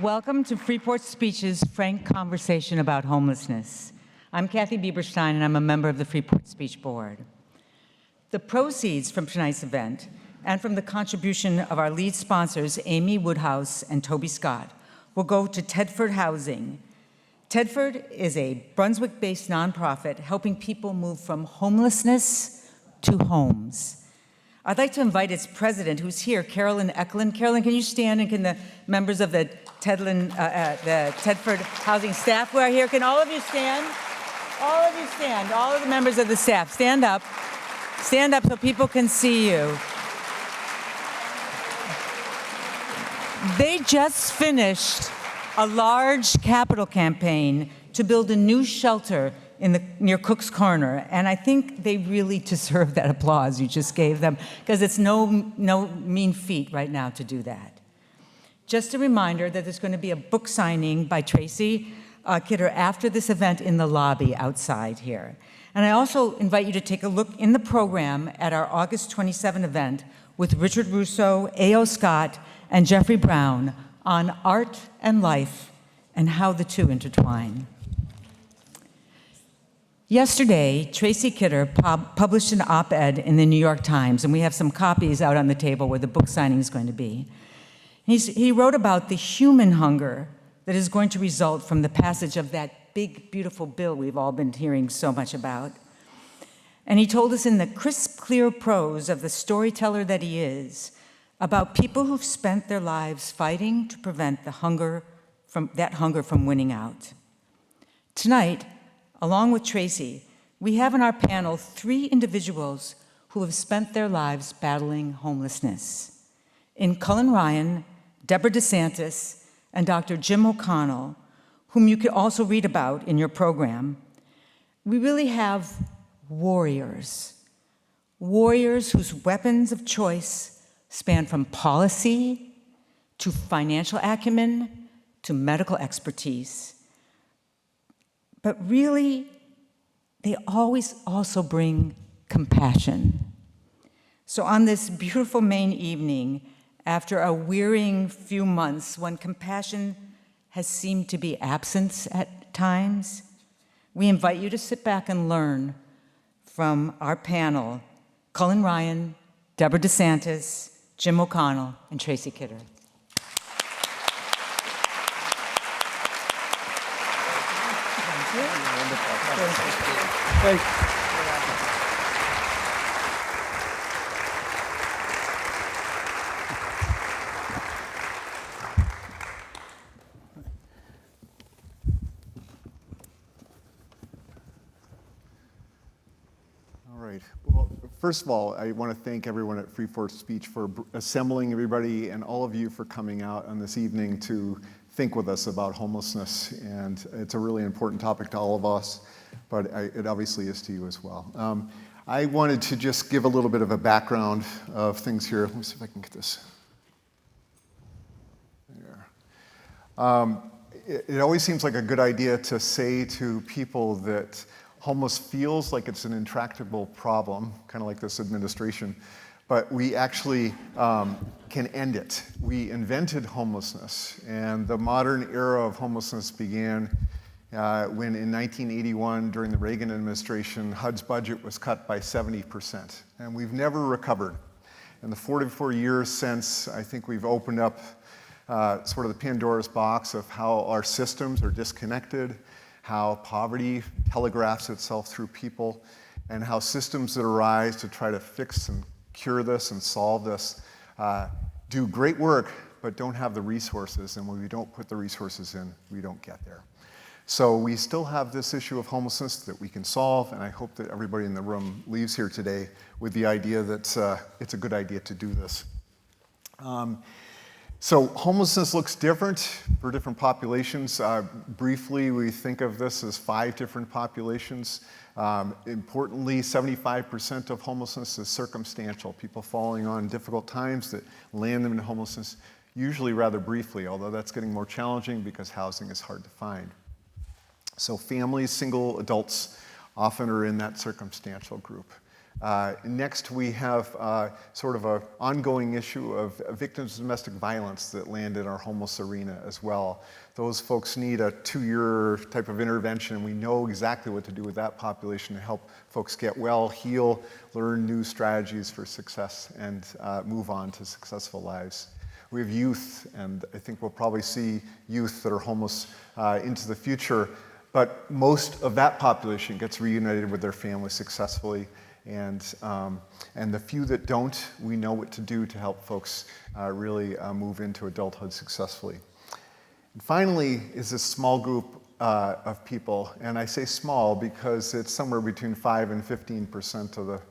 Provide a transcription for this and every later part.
Welcome to Freeport Speech's frank conversation about homelessness. I'm Kathy Bieberstein, and I'm a member of the Freeport Speech Board. The proceeds from tonight's event and from the contribution of our lead sponsors, Amy Woodhouse and Toby Scott, will go to Tedford Housing. Tedford is a Brunswick-based nonprofit helping people move from homelessness to homes. I'd like to invite its president, who's here, Carolyn Eklund. Carolyn, can you stand, and can the members of the Tedford Housing staff who are here, can all of you stand? All of you stand. All of the members of the staff, stand up. Stand up so people can see you. They just finished a large capital campaign to build a new shelter near Cook's Corner, and I think they really deserve that applause you just gave them, because it's no mean feat right now to do that. Just a reminder that there's going to be a book signing by Tracy Kidder after this event in the lobby outside here. And I also invite you to take a look in the program at our August 27 event with Richard Russo, A.O. Scott, and Jeffrey Brown on art and life and how the two intertwine. Yesterday, Tracy Kidder published an op-ed in the New York Times, and we have some copies out on the table where the book signing is going to be. He wrote about the human hunger that is going to result from the passage of that big, beautiful bill we've all been hearing so much about. And he told us in the crisp, clear prose of the storyteller that he is about people who've spent their lives fighting to prevent that hunger from winning out. Tonight, along with Tracy, we have on our panel 3 individuals who have spent their lives battling homelessness. In Cullen Ryan, Deborah De Santis, and Dr. Jim O'Connell, whom you can also read about in your program, we really have warriors. Warriors whose weapons of choice span from policy to financial acumen to medical expertise. But really, they always also bring compassion. So on this beautiful Maine evening, after a wearying few months when compassion has seemed to be absent at times, we invite you to sit back and learn from our panel, Cullen Ryan, Deborah De Santis, Jim O'Connell, and Tracy Kidder. Thank you. All right. Well, first of all, I want to thank everyone at Freeport Speech for assembling everybody, and all of you for coming out on this evening to think with us about homelessness. And it's a really important topic to all of us, but it obviously is to you as well. I wanted to just give a little bit of a background of things here. Let me see if I can get this. There. It always seems like a good idea to say to people that homeless feels like it's an intractable problem, kind of like this administration, but we actually can end it. We invented homelessness, and the modern era of homelessness began when in 1981, during the Reagan administration, HUD's budget was cut by 70%, and we've never recovered. In the 44 years since, I think we've opened up sort of the Pandora's box of how our systems are disconnected, how poverty telegraphs itself through people, and how systems that arise to try to fix and cure this and solve this do great work, but don't have the resources, and when we don't put the resources in, we don't get there. So we still have this issue of homelessness that we can solve, and I hope that everybody in the room leaves here today with the idea that it's a good idea to do this. So homelessness looks different for different populations. Briefly, we think of this as 5 different populations. Importantly, 75% of homelessness is circumstantial, people falling on difficult times that land them in homelessness, usually rather briefly, although that's getting more challenging because housing is hard to find. So families, single adults, often are in that circumstantial group. Next, we have sort of an ongoing issue of victims of domestic violence that land in our homeless arena as well. Those folks need a 2-year type of intervention. We know exactly what to do with that population to help folks get well, heal, learn new strategies for success, and move on to successful lives. We have youth, and I think we'll probably see youth that are homeless into the future, but most of that population gets reunited with their family successfully. And the few that don't, we know what to do to help folks really move into adulthood successfully. And finally is this small group of people, and I say small because it's somewhere between 5 and 15% of the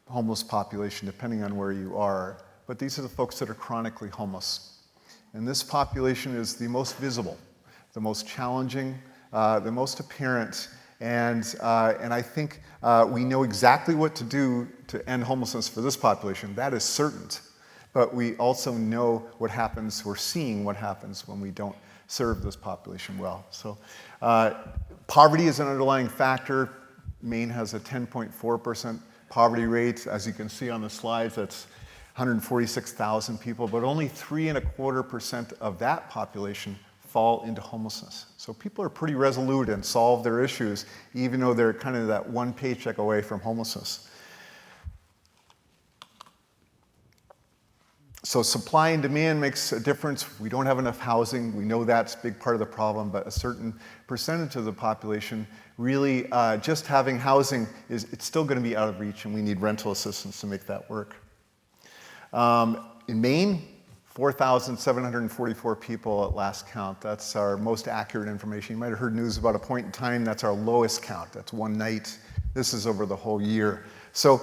homeless population, depending on where you are. But these are the folks that are chronically homeless. And this population is the most visible, the most challenging, the most apparent, and I think we know exactly what to do to end homelessness for this population. That is certain. But we also know what happens, we're seeing what happens when we don't serve this population well. So poverty is an underlying factor. Maine has a 10.4% poverty rate. As you can see on the slides, that's 146,000 people, but only 3.25% of that population fall into homelessness. So people are pretty resolute and solve their issues, even though they're kind of that one paycheck away from homelessness. So supply and demand makes a difference. We don't have enough housing. We know that's a big part of the problem, but a certain percentage of the population really just having housing it's still going to be out of reach, and we need rental assistance to make that work. In Maine, 4,744 people at last count. That's our most accurate information. You might have heard news about a point in time. That's our lowest count. That's one night. This is over the whole year. So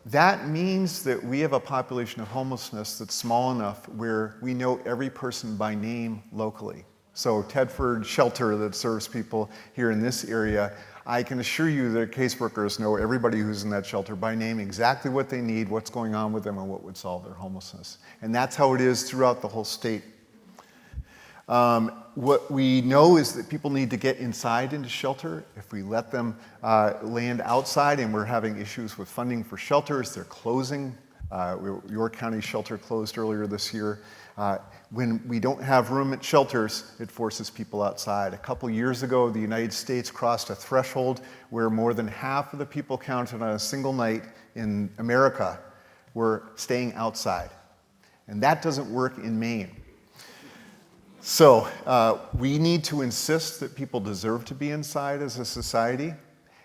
that means that we have a population of homelessness that's small enough where we know every person by name locally. So Tedford Shelter that serves people here in this area, I can assure you that caseworkers know everybody who's in that shelter by name, exactly what they need, what's going on with them, and what would solve their homelessness. And that's how it is throughout the whole state. What we know is that people need to get inside into shelter. If we let them land outside, and we're having issues with funding for shelters, they're closing. York County shelter closed earlier this year. When we don't have room at shelters, it forces people outside. A couple years ago, the United States crossed a threshold where more than half of the people counted on a single night in America were staying outside. And that doesn't work in Maine. So we need to insist that people deserve to be inside as a society.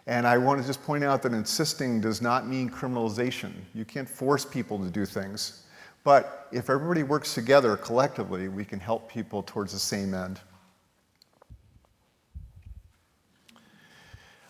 And I want to just point out that insisting does not mean criminalization. You can't force people to do things. But if everybody works together collectively, we can help people towards the same end.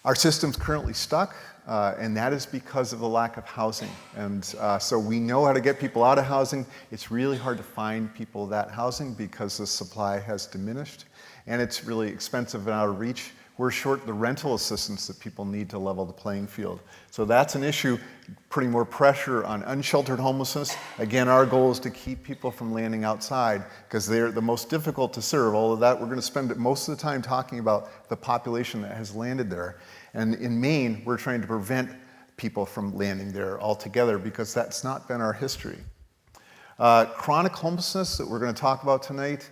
Our system's currently stuck, and that is because of the lack of housing. And so we know how to get people out of housing. It's really hard to find people that housing because the supply has diminished, and it's really expensive and out of reach. We're short the rental assistance that people need to level the playing field. So that's an issue, putting more pressure on unsheltered homelessness. Again, our goal is to keep people from landing outside because they're the most difficult to serve. All of that, we're going to spend most of the time talking about the population that has landed there. And in Maine, we're trying to prevent people from landing there altogether because that's not been our history. Chronic homelessness that we're going to talk about tonight,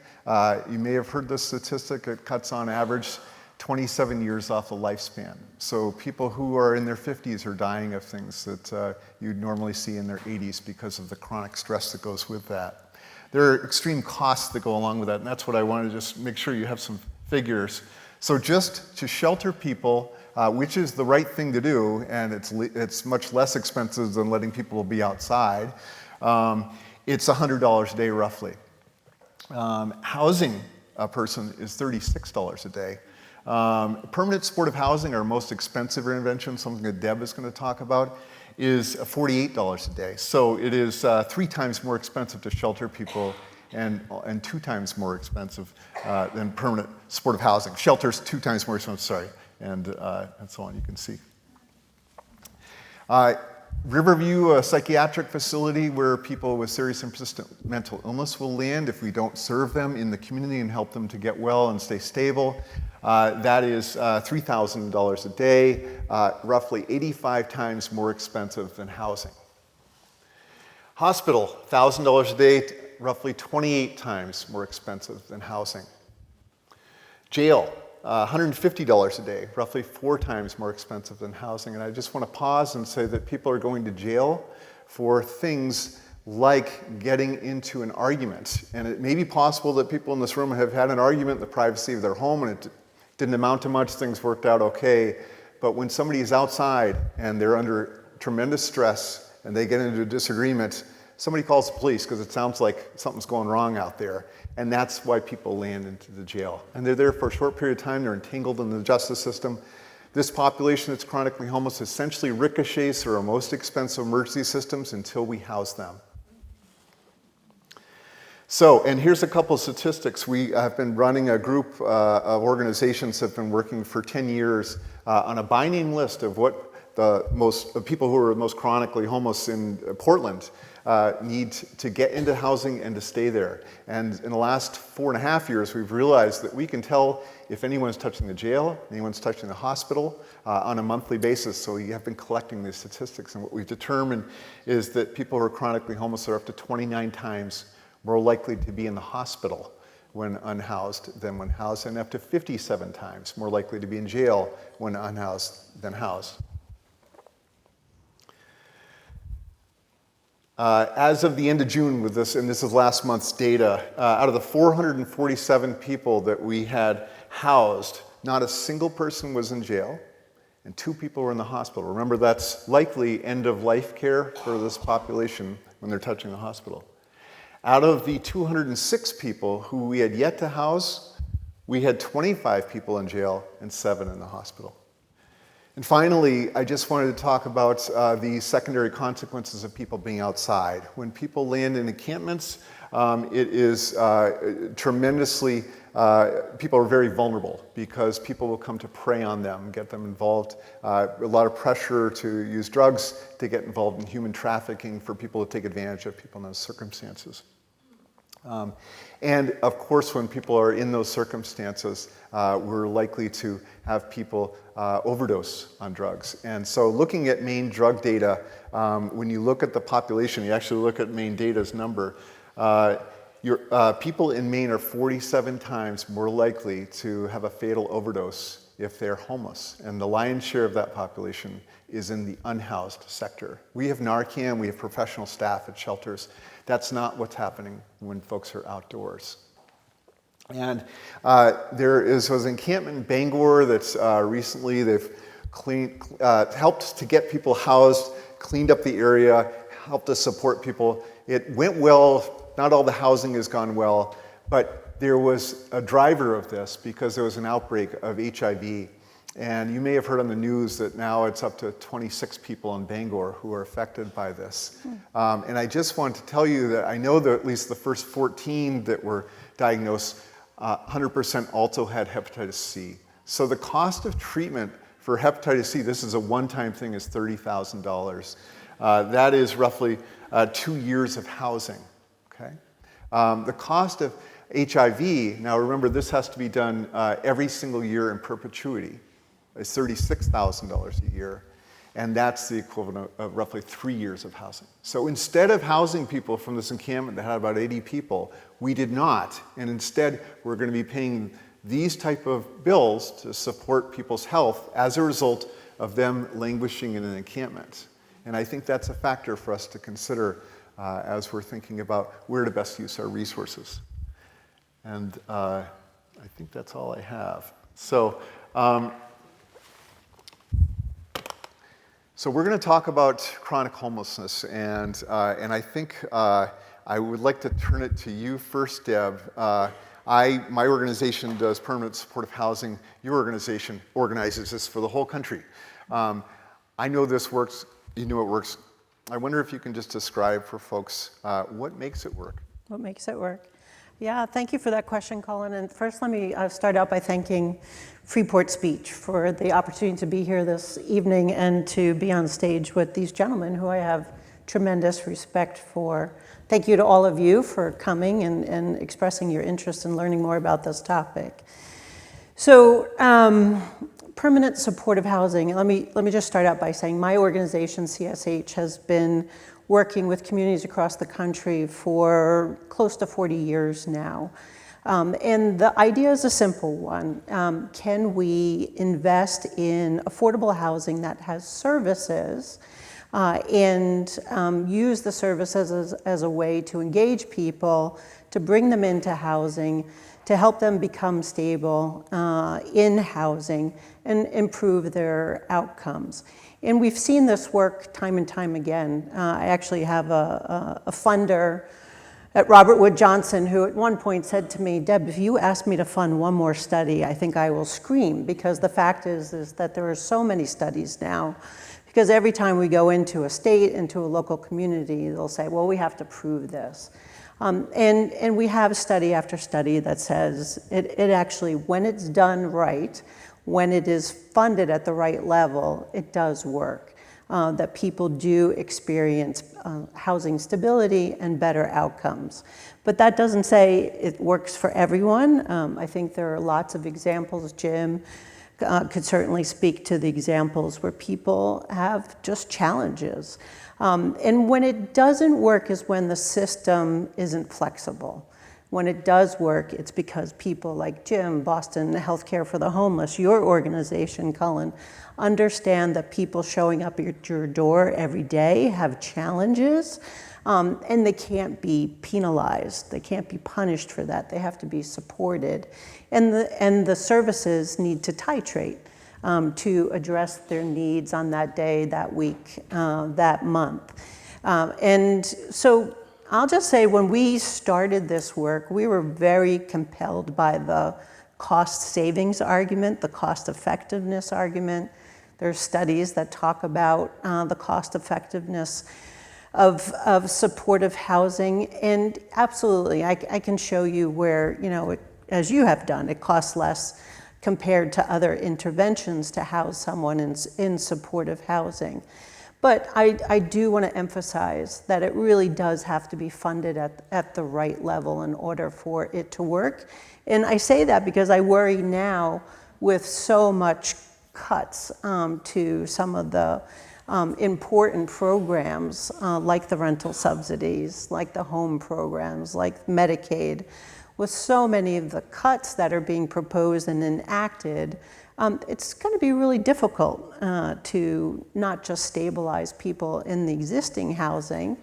you may have heard this statistic. It cuts on average 27 years off the lifespan. So people who are in their 50s are dying of things that you'd normally see in their 80s because of the chronic stress that goes with that. There are extreme costs that go along with that, and that's what I want to just make sure you have some figures. So just to shelter people, which is the right thing to do, and it's much less expensive than letting people be outside, it's $100 a day roughly. Housing a person is $36 a day. Permanent supportive housing, our most expensive intervention, something that Deb is going to talk about, is $48 a day. So it is 3 times more expensive to shelter people and 2 times more expensive than permanent supportive housing. Shelters 2 times more expensive, sorry, and so on, you can see. Riverview, a psychiatric facility where people with serious and persistent mental illness will land if we don't serve them in the community and help them to get well and stay stable. That is $3,000 a day, roughly 85 times more expensive than housing. Hospital, $1,000 a day, roughly 28 times more expensive than housing. Jail, $150 a day, roughly 4 times more expensive than housing. And I just want to pause and say that people are going to jail for things like getting into an argument. And it may be possible that people in this room have had an argument in the privacy of their home and it didn't amount to much, things worked out okay. But when somebody is outside and they're under tremendous stress and they get into a disagreement, somebody calls the police because it sounds like something's going wrong out there. And that's why people land into the jail. And they're there for a short period of time, they're entangled in the justice system. This population that's chronically homeless essentially ricochets through our most expensive emergency systems until we house them. So, and here's a couple of statistics. We have been running a group of organizations that have been working for 10 years on a by name list of what the people who are most chronically homeless in Portland need to get into housing and to stay there. And in the last 4.5 years, we've realized that we can tell if anyone's touching the jail, anyone's touching the hospital on a monthly basis. So we have been collecting these statistics. And what we've determined is that people who are chronically homeless are up to 29 times more likely to be in the hospital when unhoused than when housed, and up to 57 times more likely to be in jail when unhoused than housed. As of the end of June with this, and this is last month's data, out of the 447 people that we had housed, not a single person was in jail, and 2 people were in the hospital. Remember, that's likely end-of-life care for this population when they're touching the hospital. Out of the 206 people who we had yet to house, we had 25 people in jail and 7 in the hospital. And finally, I just wanted to talk about the secondary consequences of people being outside. When people land in encampments, it is tremendously, people are very vulnerable because people will come to prey on them, get them involved. A lot of pressure to use drugs, to get involved in human trafficking for people to take advantage of people in those circumstances. And of course, when people are in those circumstances, we're likely to have people overdose on drugs. And so looking at Maine drug data, when you look at the population, you actually look at Maine data's number, people in Maine are 47 times more likely to have a fatal overdose if they're homeless. And the lion's share of that population is in the unhoused sector. We have Narcan, we have professional staff at shelters. That's not what's happening when folks are outdoors. And there was an encampment in Bangor that's recently, they've helped to get people housed, cleaned up the area, helped to support people. It went well, not all the housing has gone well, but there was a driver of this because there was an outbreak of HIV. And you may have heard on the news that now it's up to 26 people in Bangor who are affected by this. And I just want to tell you that I know that at least the first 14 that were diagnosed, 100% also had hepatitis C. So the cost of treatment for hepatitis C, this is a one-time thing, is $30,000. That is roughly 2 years of housing, okay? The cost of HIV, now remember this has to be done every single year in perpetuity, is $36,000 a year, and that's the equivalent of roughly 3 years of housing. So instead of housing people from this encampment that had about 80 people, we did not, and instead we're going to be paying these type of bills to support people's health as a result of them languishing in an encampment. And I think that's a factor for us to consider as we're thinking about where to best use our resources. And I think that's all I have. So we're going to talk about chronic homelessness, and I think I would like to turn it to you first, Deb. My organization does permanent supportive housing. Your organization organizes this for the whole country. I know this works. You know it works. I wonder if you can just describe for folks what makes it work. What makes it work? Yeah, thank you for that question, Cullen. And first, let me start out by thanking Freeport Speech for the opportunity to be here this evening and to be on stage with these gentlemen who I have tremendous respect for. Thank you to all of you for coming and expressing your interest in learning more about this topic. So, permanent supportive housing. Let me just start out by saying my organization, CSH, has been working with communities across the country for close to 40 years now. And the idea is a simple one. Can we invest in affordable housing that has services and use the services as a way to engage people, to bring them into housing, to help them become stable in housing and improve their outcomes? And we've seen this work time and time again. I actually have a funder at Robert Wood Johnson who at one point said to me, Deb, if you ask me to fund one more study, I think I will scream, because the fact is that there are so many studies now. Because every time we go into a state, into a local community, they'll say, well, we have to prove this. And we have study after study that says it actually, when it's done right, when it is funded at the right level, it does work. That people do experience housing stability and better outcomes. But that doesn't say it works for everyone. I think there are lots of examples. Jim could certainly speak to the examples where people have just challenges. And when it doesn't work is when the system isn't flexible. When it does work, it's because people like Jim, Boston Healthcare for the Homeless, your organization, Cullen, understand that people showing up at your door every day have challenges, and they can't be penalized. They can't be punished for that. They have to be supported. And the services need to titrate to address their needs on that day, that week, that month. And so I'll just say, when we started this work, we were very compelled by the cost savings argument, the cost effectiveness argument. There are studies that talk about the cost effectiveness of supportive housing. And absolutely, I can show you where, as you have done, it costs less compared to other interventions to house someone in supportive housing. But I do want to emphasize that it really does have to be funded at the right level in order for it to work. And I say that because I worry now with so much cuts to some of the important programs like the rental subsidies, like the home programs, like Medicaid. With so many of the cuts that are being proposed and enacted, it's going to be really difficult to not just stabilize people in the existing housing,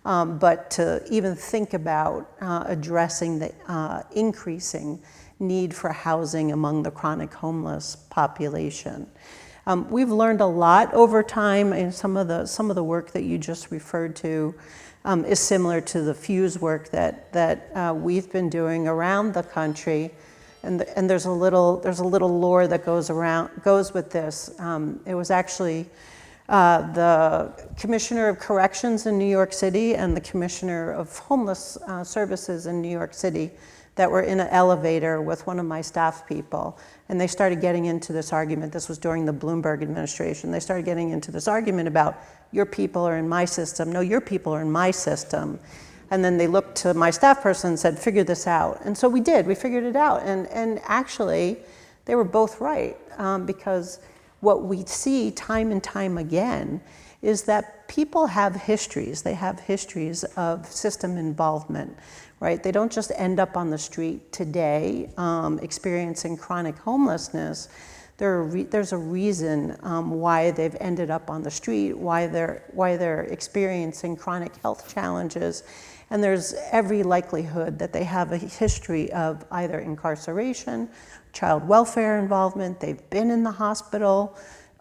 but to even think about addressing the increasing need for housing among the chronic homeless population. We've learned a lot over time, and some of the work that you just referred to is similar to the Fuse work that we've been doing around the country. And there's a little lore that goes with this. It was actually the Commissioner of Corrections in New York City and the Commissioner of Homeless Services in New York City that were in an elevator with one of my staff people, and they started getting into this argument. This was during the Bloomberg administration. They started getting into this argument about, your people are in my system. No, your people are in my system. And then they looked to my staff person and said, figure this out. And so we did, we figured it out. And actually, they were both right, because what we see time and time again is that people have histories. They have histories of system involvement, right? They don't just end up on the street today experiencing chronic homelessness. There's a reason why they've ended up on the street, why they're experiencing chronic health challenges. And there's every likelihood that they have a history of either incarceration, child welfare involvement, they've been in the hospital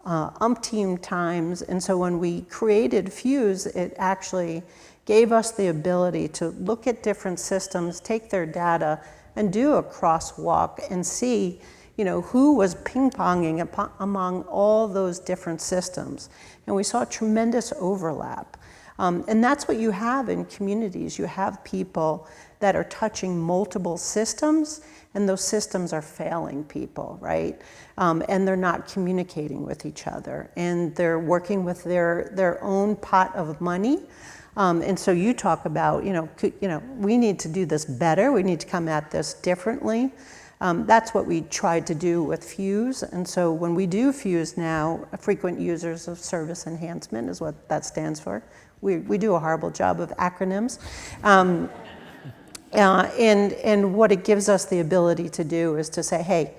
umpteen times. And so when we created Fuse, it actually gave us the ability to look at different systems, take their data, and do a crosswalk and see who was ping-ponging among all those different systems. And we saw tremendous overlap. And that's what you have in communities. You have people that are touching multiple systems, and those systems are failing people, right? And they're not communicating with each other, and they're working with their own pot of money. And so you talk about, we need to do this better. We need to come at this differently. That's what we tried to do with Fuse. And so when we do Fuse now, frequent users of service enhancement is what that stands for. We do a horrible job of acronyms. And what it gives us the ability to do is to say, hey,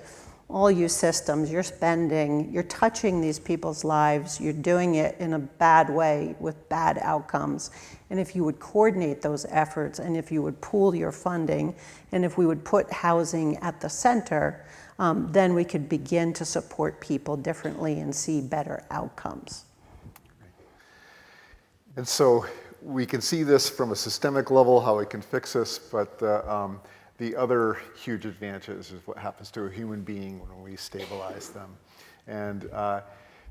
all you systems, you're spending, you're touching these people's lives, you're doing it in a bad way with bad outcomes. And if you would coordinate those efforts, and if you would pool your funding, and if we would put housing at the center, then we could begin to support people differently and see better outcomes. And so we can see this from a systemic level, how we can fix this, but the other huge advantage is what happens to a human being when we stabilize them. And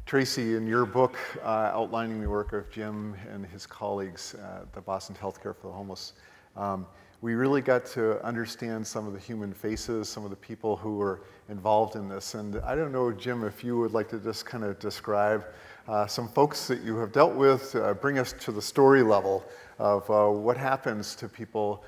Tracy, in your book outlining the work of Jim and his colleagues at the Boston Healthcare for the Homeless, we really got to understand some of the human faces, some of the people who were involved in this. And I don't know, Jim, if you would like to just kind of describe some folks that you have dealt with, bring us to the story level of what happens to people,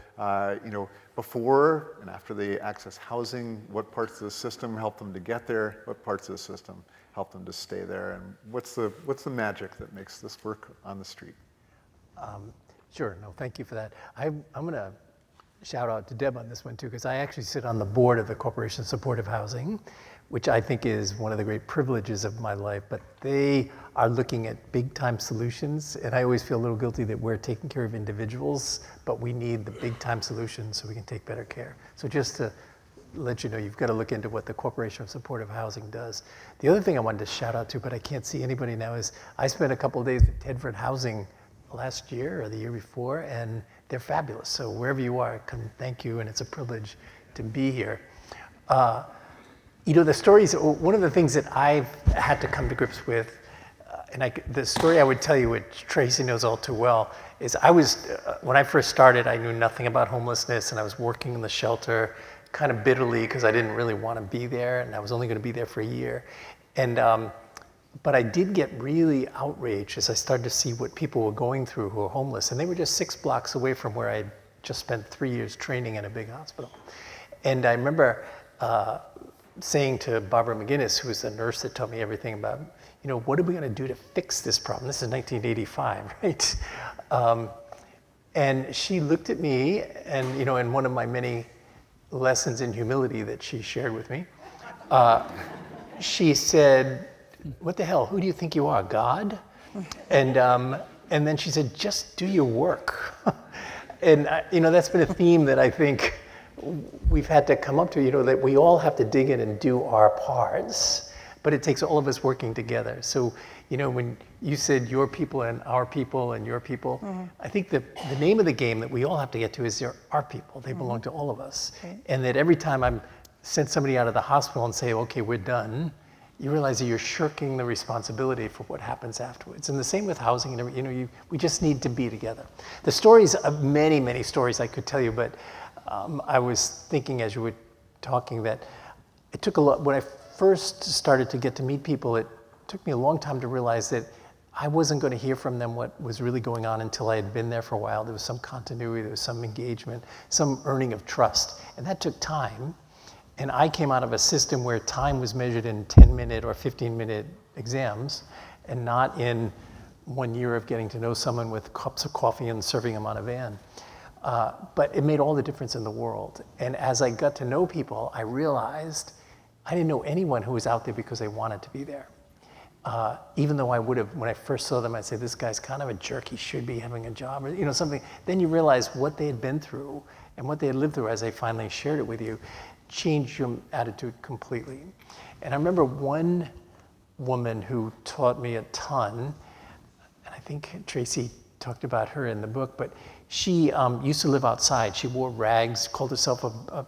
before and after they access housing, what parts of the system help them to get there, what parts of the system help them to stay there, and what's the magic that makes this work on the street? Sure, no, thank you for that. I'm going to shout out to Deb on this one too, because I actually sit on the board of the Corporation of Supportive Housing, which I think is one of the great privileges of my life, but they are looking at big time solutions, and I always feel a little guilty that we're taking care of individuals, but we need the big time solutions so we can take better care. So just to let you know, you've got to look into what the Corporation of Supportive Housing does. The other thing I wanted to shout out to, but I can't see anybody now, is I spent a couple of days at Tedford Housing last year or the year before, and they're fabulous. So wherever you are, come thank you, and it's a privilege to be here. The stories, one of the things that I've had to come to grips with, the story I would tell you, which Tracy knows all too well, is when I first started, I knew nothing about homelessness, and I was working in the shelter kind of bitterly because I didn't really want to be there, and I was only going to be there for a year. But I did get really outraged as I started to see what people were going through who were homeless, and they were just 6 blocks away from where I just spent 3 years training in a big hospital. And I remember saying to Barbara McGinnis, who was the nurse that taught me everything about, what are we going to do to fix this problem? This is 1985, right? And she looked at me, and in one of my many lessons in humility that she shared with me, she said, "What the hell? Who do you think you are, God?" And then she said, "Just do your work." And that's been a theme that I think we've had to come up to, that we all have to dig in and do our parts, but it takes all of us working together. So, when you said your people and our people and your people, mm-hmm. I think the name of the game that we all have to get to is they're our people. They mm-hmm. belong to all of us. Okay. And that every time I'm sent somebody out of the hospital and say, okay, we're done, you realize that you're shirking the responsibility for what happens afterwards. And the same with housing, and we just need to be together. The stories of many, many stories I could tell you, but I was thinking as you were talking that it took a lot, when I first started to get to meet people, it took me a long time to realize that I wasn't going to hear from them what was really going on until I had been there for a while. There was some continuity, there was some engagement, some earning of trust, and that took time. And I came out of a system where time was measured in 10-minute or 15-minute exams, and not in 1 year of getting to know someone with cups of coffee and serving them on a van. But it made all the difference in the world. And as I got to know people, I realized I didn't know anyone who was out there because they wanted to be there. Even though I would have, when I first saw them, I'd say, this guy's kind of a jerk, he should be having a job, or something. Then you realize what they had been through and what they had lived through as they finally shared it with you changed your attitude completely. And I remember one woman who taught me a ton, and I think Tracy talked about her in the book, but she used to live outside. She wore rags, called herself a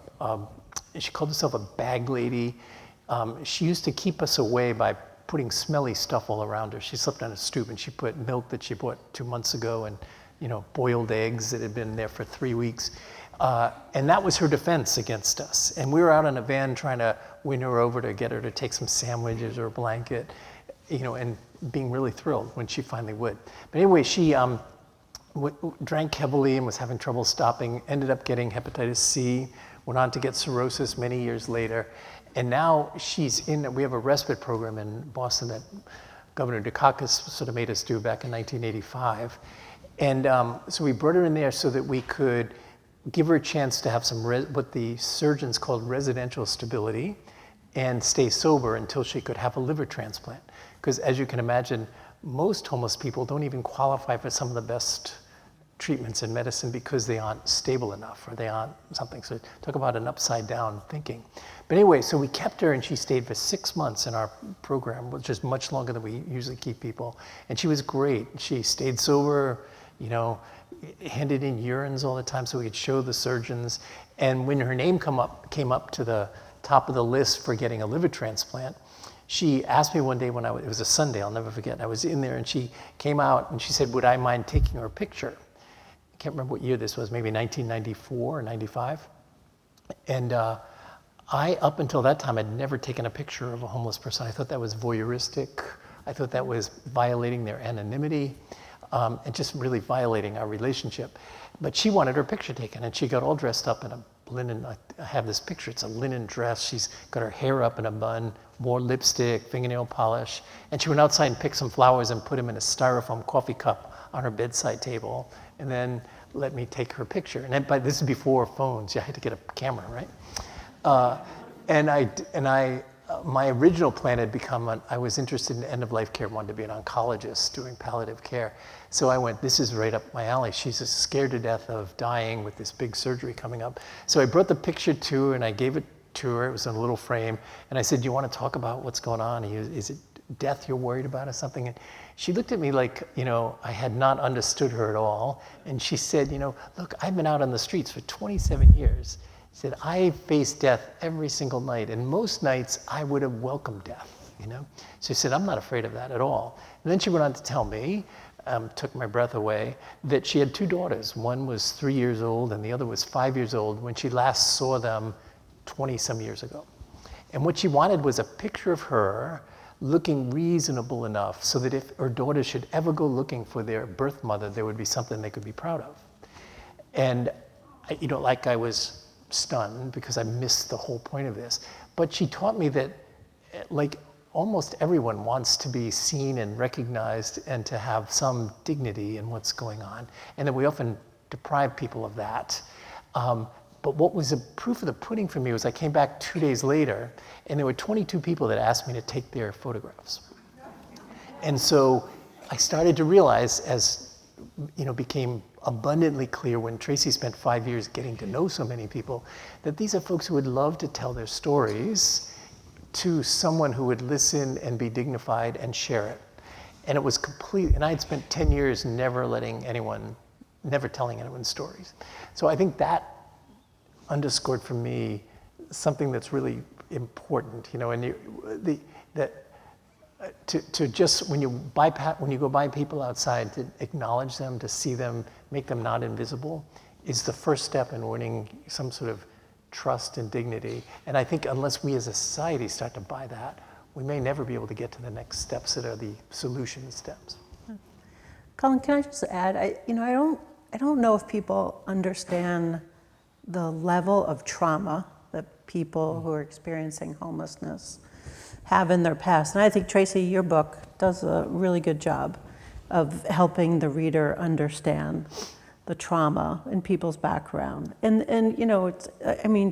bag lady. She used to keep us away by putting smelly stuff all around her. She slept on a stoop, and she put milk that she bought 2 months ago and, boiled eggs that had been there for 3 weeks. And that was her defense against us. And we were out in a van trying to win her over to get her to take some sandwiches or a blanket, and being really thrilled when she finally would. But anyway, she drank heavily and was having trouble stopping, ended up getting hepatitis C, went on to get cirrhosis many years later. And now we have a respite program in Boston that Governor Dukakis sort of made us do back in 1985. And so we brought her in there so that we could give her a chance to have some what the surgeons called residential stability and stay sober until she could have a liver transplant. Because as you can imagine, most homeless people don't even qualify for some of the best treatments in medicine because they aren't stable enough or they aren't something. So talk about an upside down thinking. But anyway, so we kept her and she stayed for 6 months in our program, which is much longer than we usually keep people. And she was great. She stayed sober, handed in urines all the time so we could show the surgeons. And when her name came up to the top of the list for getting a liver transplant, she asked me one day when it was a Sunday, I'll never forget. I was in there and she came out and she said, would I mind taking her picture? I can't remember what year this was, maybe 1994 or 95. And up until that time, I'd never taken a picture of a homeless person. I thought that was voyeuristic. I thought that was violating their anonymity and just really violating our relationship. But she wanted her picture taken and she got all dressed up in a linen, I have this picture, it's a linen dress. She's got her hair up in a bun, wore lipstick, fingernail polish, and she went outside and picked some flowers and put them in a styrofoam coffee cup on her bedside table, and then let me take her picture. And then, but this is before phones, you had to get a camera, right? My original plan had become, I was interested in end-of-life care, wanted to be an oncologist doing palliative care. So I went, this is right up my alley. She's just scared to death of dying with this big surgery coming up. So I brought the picture to her and I gave it to her. It was in a little frame. And I said, do you want to talk about what's going on? Is it death you're worried about or something? And she looked at me like, I had not understood her at all. And she said, look, I've been out on the streets for 27 years. She said, I face death every single night, and most nights I would have welcomed death, So she said, I'm not afraid of that at all. And then she went on to tell me, took my breath away, that she had 2 daughters. One was 3 years old and the other was 5 years old when she last saw them 20-some years ago. And what she wanted was a picture of her looking reasonable enough so that if her daughters should ever go looking for their birth mother, there would be something they could be proud of. And, I was stunned because I missed the whole point of this. But she taught me that, almost everyone wants to be seen and recognized and to have some dignity in what's going on, and that we often deprive people of that. But what was a proof of the pudding for me was I came back 2 days later, and there were 22 people that asked me to take their photographs. And so I started to realize, as became abundantly clear when Tracy spent 5 years getting to know so many people, that these are folks who would love to tell their stories to someone who would listen and be dignified and share it. And it was complete, and I had spent 10 years never telling anyone stories. So I think that underscored for me something that's really important, to just when you go by people outside, to acknowledge them, to see them, make them not invisible, is the first step in winning some sort of trust and dignity. And I think unless we as a society start to buy that, we may never be able to get to the next steps that are the solution steps. Cullen, can I just add? I don't know if people understand the level of trauma that people who are experiencing homelessness have in their past. And I think, Tracy, your book does a really good job of helping the reader understand the trauma in people's background. And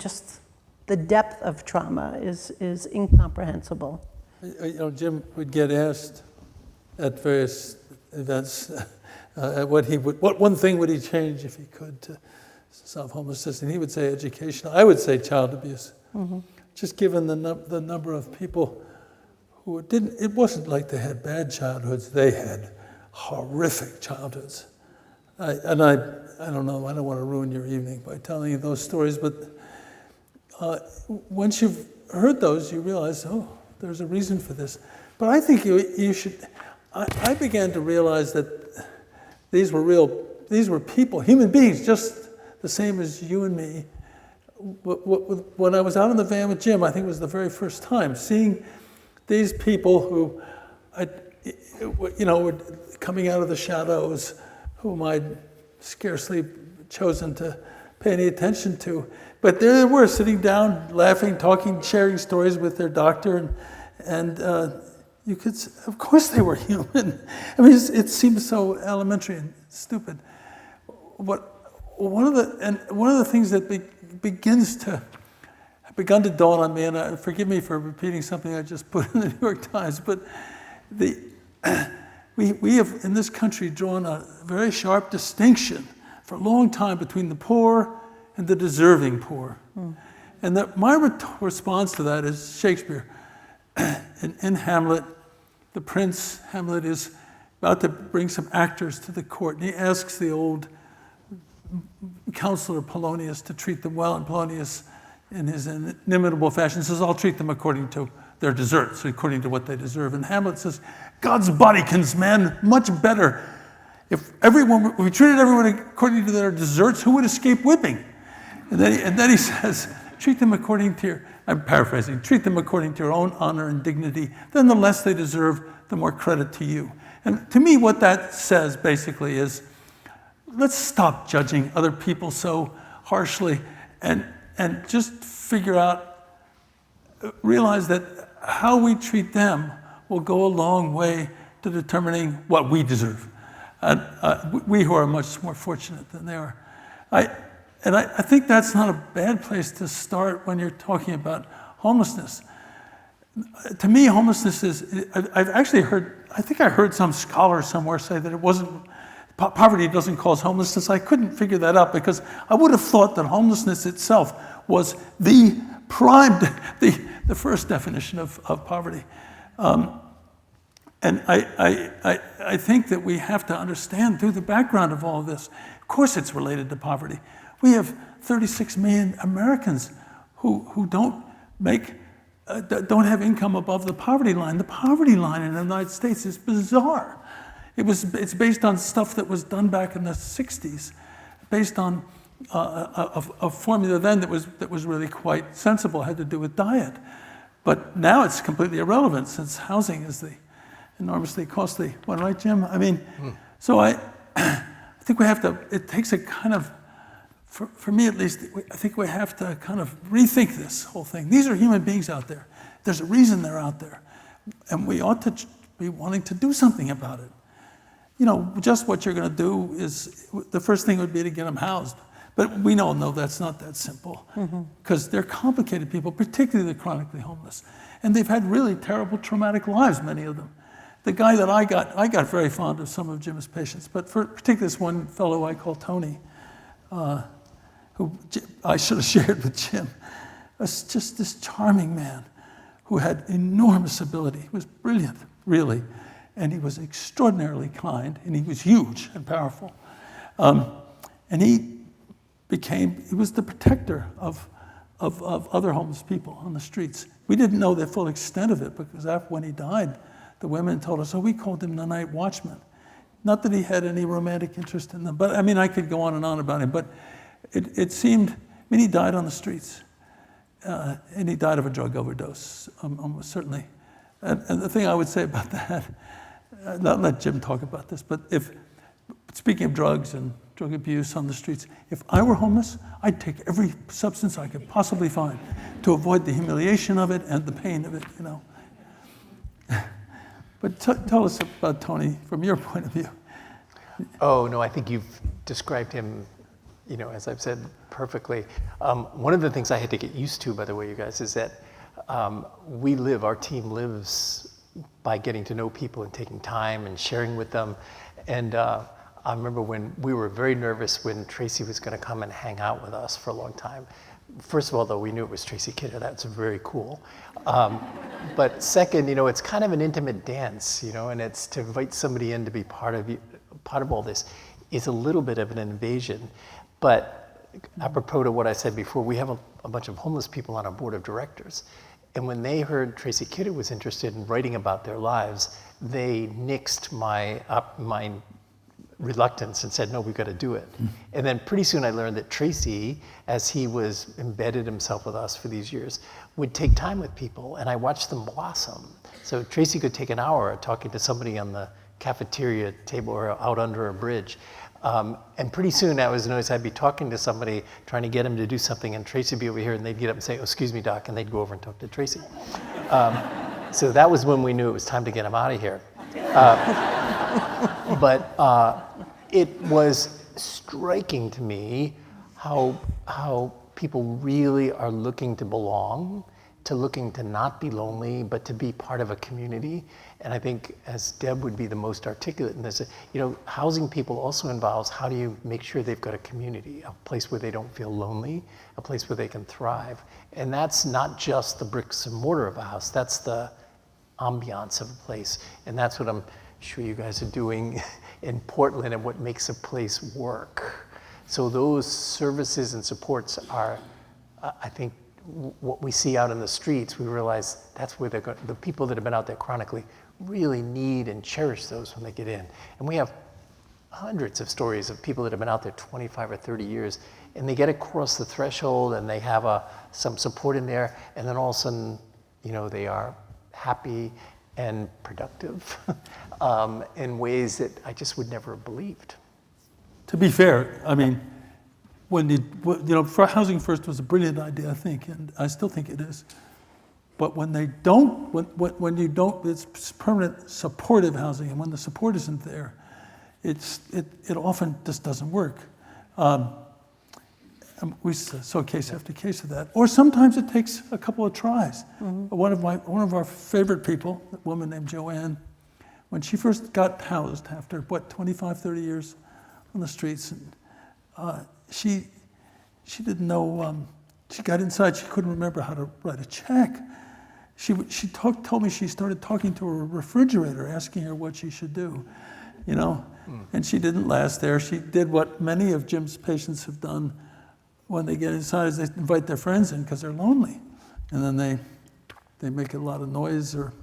just the depth of trauma is incomprehensible. Jim would get asked at various events what one thing would he change if he could to solve homelessness, and he would say education. I would say child abuse. Mm-hmm. Just given the number of people who it wasn't like they had bad childhoods, they had horrific childhoods. I don't know, I don't want to ruin your evening by telling you those stories, but once you've heard those, you realize, there's a reason for this. But I think you should. I began to realize that these were people, human beings, just the same as you and me. When I was out in the van with Jim, I think it was the very first time, seeing these people who, were coming out of the shadows, whom I'd scarcely chosen to pay any attention to. But there they were, sitting down, laughing, talking, sharing stories with their doctor, and you could, of course they were human. I mean, it seems so elementary and stupid. One of the things that begun to dawn on me, and forgive me for repeating something I just put in the New York Times, but we have in this country drawn a very sharp distinction for a long time between the poor and the deserving poor. And my response to that is Shakespeare. In Hamlet, the prince, Hamlet, is about to bring some actors to the court, and he asks the old counselor Polonius to treat them well, and Polonius, in his inimitable fashion, says, I'll treat them according to their deserts, according to what they deserve. And Hamlet says, God's bodykins, man, much better. If we treated everyone according to their deserts, who would escape whipping? And then he says, treat them according to your, I'm paraphrasing, treat them according to your own honor and dignity. Then the less they deserve, the more credit to you. And to me, what that says basically is, let's stop judging other people so harshly and just figure out, realize that how we treat them will go a long way to determining what we deserve. We who are much more fortunate than they are. I think that's not a bad place to start when you're talking about homelessness. To me, homelessness is, I've actually heard, I think I heard some scholar somewhere say that it wasn't, poverty doesn't cause homelessness. I couldn't figure that out because I would have thought that homelessness itself was the first definition of poverty. And I think that we have to understand through the background of all of this, of course it's related to poverty. We have 36 million Americans who don't have income above the poverty line. The poverty line in the United States is bizarre. It's based on stuff that was done back in the 60s, based on a formula then that was really quite sensible, had to do with diet. But now it's completely irrelevant since housing is the enormously costly one, right, Jim? I mean, so I think we have to, it takes a kind of, for me at least, I think we have to kind of rethink this whole thing. These are human beings out there. There's a reason they're out there. And we ought to be wanting to do something about it. You know, just what you're going to do is, the first thing would be to get them housed. But we all know that's not that simple, because they're complicated people, particularly the chronically homeless. And they've had really terrible, traumatic lives, many of them. The guy that I got very fond of some of Jim's patients, but particularly this one fellow I call Tony, who I should have shared with Jim, was just this charming man who had enormous ability. He was brilliant, really, and he was extraordinarily kind, and he was huge and powerful. And he was the protector of other homeless people on the streets. We didn't know the full extent of it because when he died, the women told us, we called him the night watchman. Not that he had any romantic interest in them, but I mean, I could go on and on about him, but it seemed, he died on the streets. And he died of a drug overdose, almost certainly. And the thing I would say about that, not let Jim talk about this, but speaking of drugs and drug abuse on the streets, if I were homeless, I'd take every substance I could possibly find to avoid the humiliation of it and the pain of it, you know. But tell us about Tony from your point of view. Oh, no, I think you've described him, you know, as I've said, perfectly. One of the things I had to get used to, by the way, you guys, is that our team lives by getting to know people and taking time and sharing with them. And I remember when we were very nervous when Tracy was going to come and hang out with us for a long time. First of all, though, we knew it was Tracy Kidder. That's very cool. But second, you know, it's kind of an intimate dance, you know, and it's to invite somebody in to be part of all this is a little bit of an invasion. But apropos to what I said before, we have a bunch of homeless people on our board of directors. And when they heard Tracy Kidder was interested in writing about their lives, they nixed my reluctance and said, no, we've got to do it. And then pretty soon I learned that Tracy, as he was embedded himself with us for these years, would take time with people, and I watched them blossom. So Tracy could take an hour talking to somebody on the cafeteria table or out under a bridge. And pretty soon I was noticed I'd be talking to somebody, trying to get him to do something, and Tracy would be over here, and they'd get up and say, oh, excuse me, Doc, and they'd go over and talk to Tracy. So that was when we knew it was time to get him out of here. But it was striking to me how people really are looking to belong, to looking to not be lonely, but to be part of a community. And I think, as Deb would be the most articulate in this, housing people also involves how do you make sure they've got a community, a place where they don't feel lonely, a place where they can thrive. And that's not just the bricks and mortar of a house, that's the ambiance of a place. And that's what I'm sure you guys are doing in Portland and what makes a place work. So those services and supports are, I think, what we see out in the streets. We realize that's where the people that have been out there chronically really need and cherish those when they get in. And we have hundreds of stories of people that have been out there 25 or 30 years, and they get across the threshold and they have some support in there, and then all of a sudden, they are happy and productive in ways that I just would never have believed. To be fair, I mean, Housing First was a brilliant idea, I think, and I still think it is. But when you don't, it's permanent supportive housing, and when the support isn't there, it often just doesn't work. We saw case after case of that. Or sometimes it takes a couple of tries. Mm-hmm. One of our favorite people, a woman named Joanne, when she first got housed after 25, 30 years on the streets, and she didn't know. She got inside. She couldn't remember how to write a check. She told me she started talking to her refrigerator, asking her what she should do, And she didn't last there. She did what many of Jim's patients have done. When they get inside, is they invite their friends in because they're lonely. And then they make a lot of noise or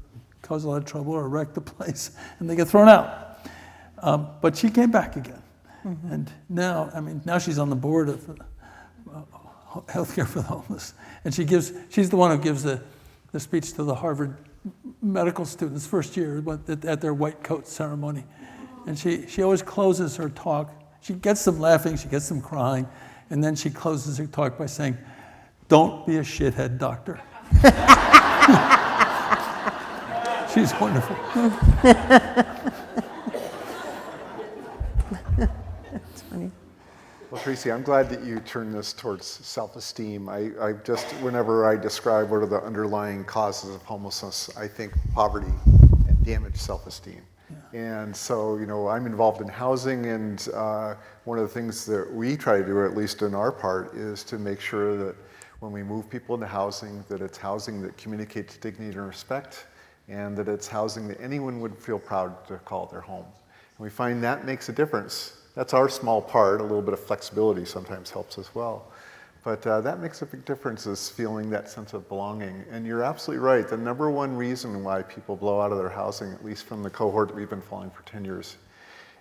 cause a lot of trouble or wreck the place, and they get thrown out. But she came back again. Mm-hmm. And now she's on the board of Healthcare for the Homeless. And she's the one who gives the speech to the Harvard medical students first year at their white coat ceremony. And she always closes her talk. She gets them laughing, she gets them crying. And then she closes her talk by saying, "Don't be a shithead, doctor." She's wonderful. That's funny. Well, Tracy, I'm glad that you turned this towards self-esteem. I just, whenever I describe what are the underlying causes of homelessness, I think poverty and damaged self-esteem. And so, I'm involved in housing, and one of the things that we try to do, at least in our part, is to make sure that when we move people into housing, that it's housing that communicates dignity and respect, and that it's housing that anyone would feel proud to call their home. And we find that makes a difference. That's our small part. A little bit of flexibility sometimes helps as well. But that makes a big difference, is feeling that sense of belonging. And you're absolutely right. The number one reason why people blow out of their housing, at least from the cohort that we've been following for 10 years,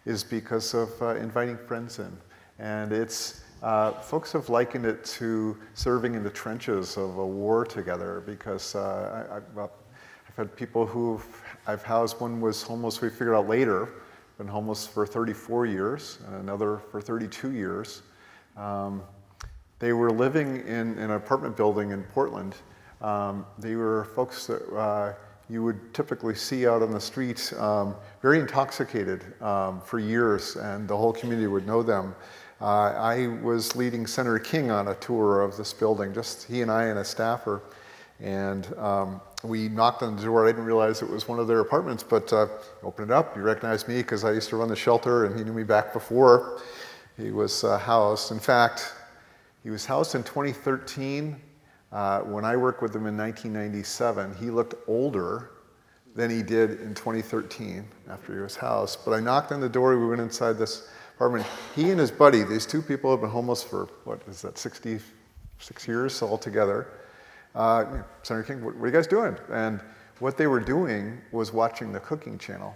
is because of inviting friends in. And it's, folks have likened it to serving in the trenches of a war together, because I've had people who I've housed. One was homeless, we figured out later, been homeless for 34 years, and another for 32 years. They were living in an apartment building in Portland. They were folks that you would typically see out on the streets, very intoxicated for years, and the whole community would know them. I was leading Senator King on a tour of this building, just he and I and a staffer, and we knocked on the door. I didn't realize it was one of their apartments, but opened it up. He recognized me because I used to run the shelter, and he knew me back before he was housed. In fact, he was housed in 2013. When I worked with him in 1997, he looked older than he did in 2013 after he was housed. But I knocked on the door, we went inside this apartment. He and his buddy, these two people have been homeless for, 66 years altogether. Senator King, what are you guys doing? And what they were doing was watching the cooking channel.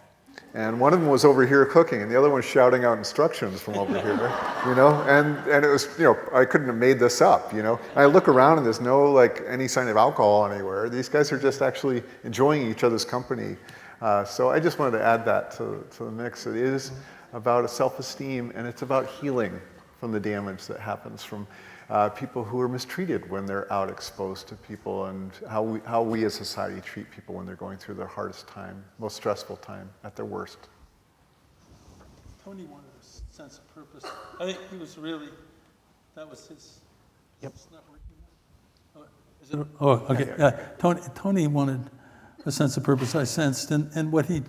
And one of them was over here cooking, and the other one was shouting out instructions from over here, you know? And it was, you know, I couldn't have made this up, you know? And I look around and there's no, like, any sign of alcohol anywhere. These guys are just actually enjoying each other's company. So I just wanted to add that to the mix. It is about a self-esteem, and it's about healing from the damage that happens from people who are mistreated when they're out exposed to people, and how we as society treat people when they're going through their hardest time, most stressful time, at their worst. Tony wanted a sense of purpose. I think he was really, that was his. Yep. It's not working. Okay. Tony wanted a sense of purpose, I sensed, and what he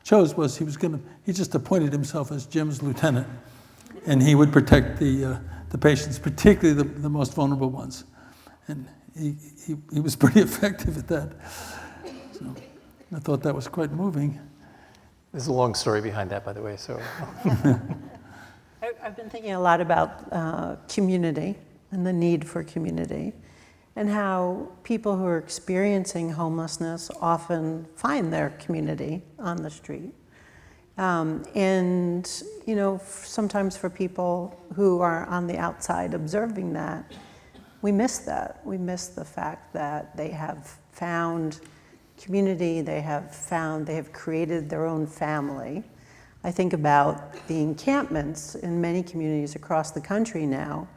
chose was he just appointed himself as Jim's lieutenant, and he would protect the patients, particularly the most vulnerable ones. And he was pretty effective at that. So I thought that was quite moving. There's a long story behind that, by the way, so. I've been thinking a lot about community and the need for community, and how people who are experiencing homelessness often find their community on the street. And, you know, sometimes for people who are on the outside observing that, we miss that. We miss the fact that they have found community, they have created their own family. I think about the encampments in many communities across the country now,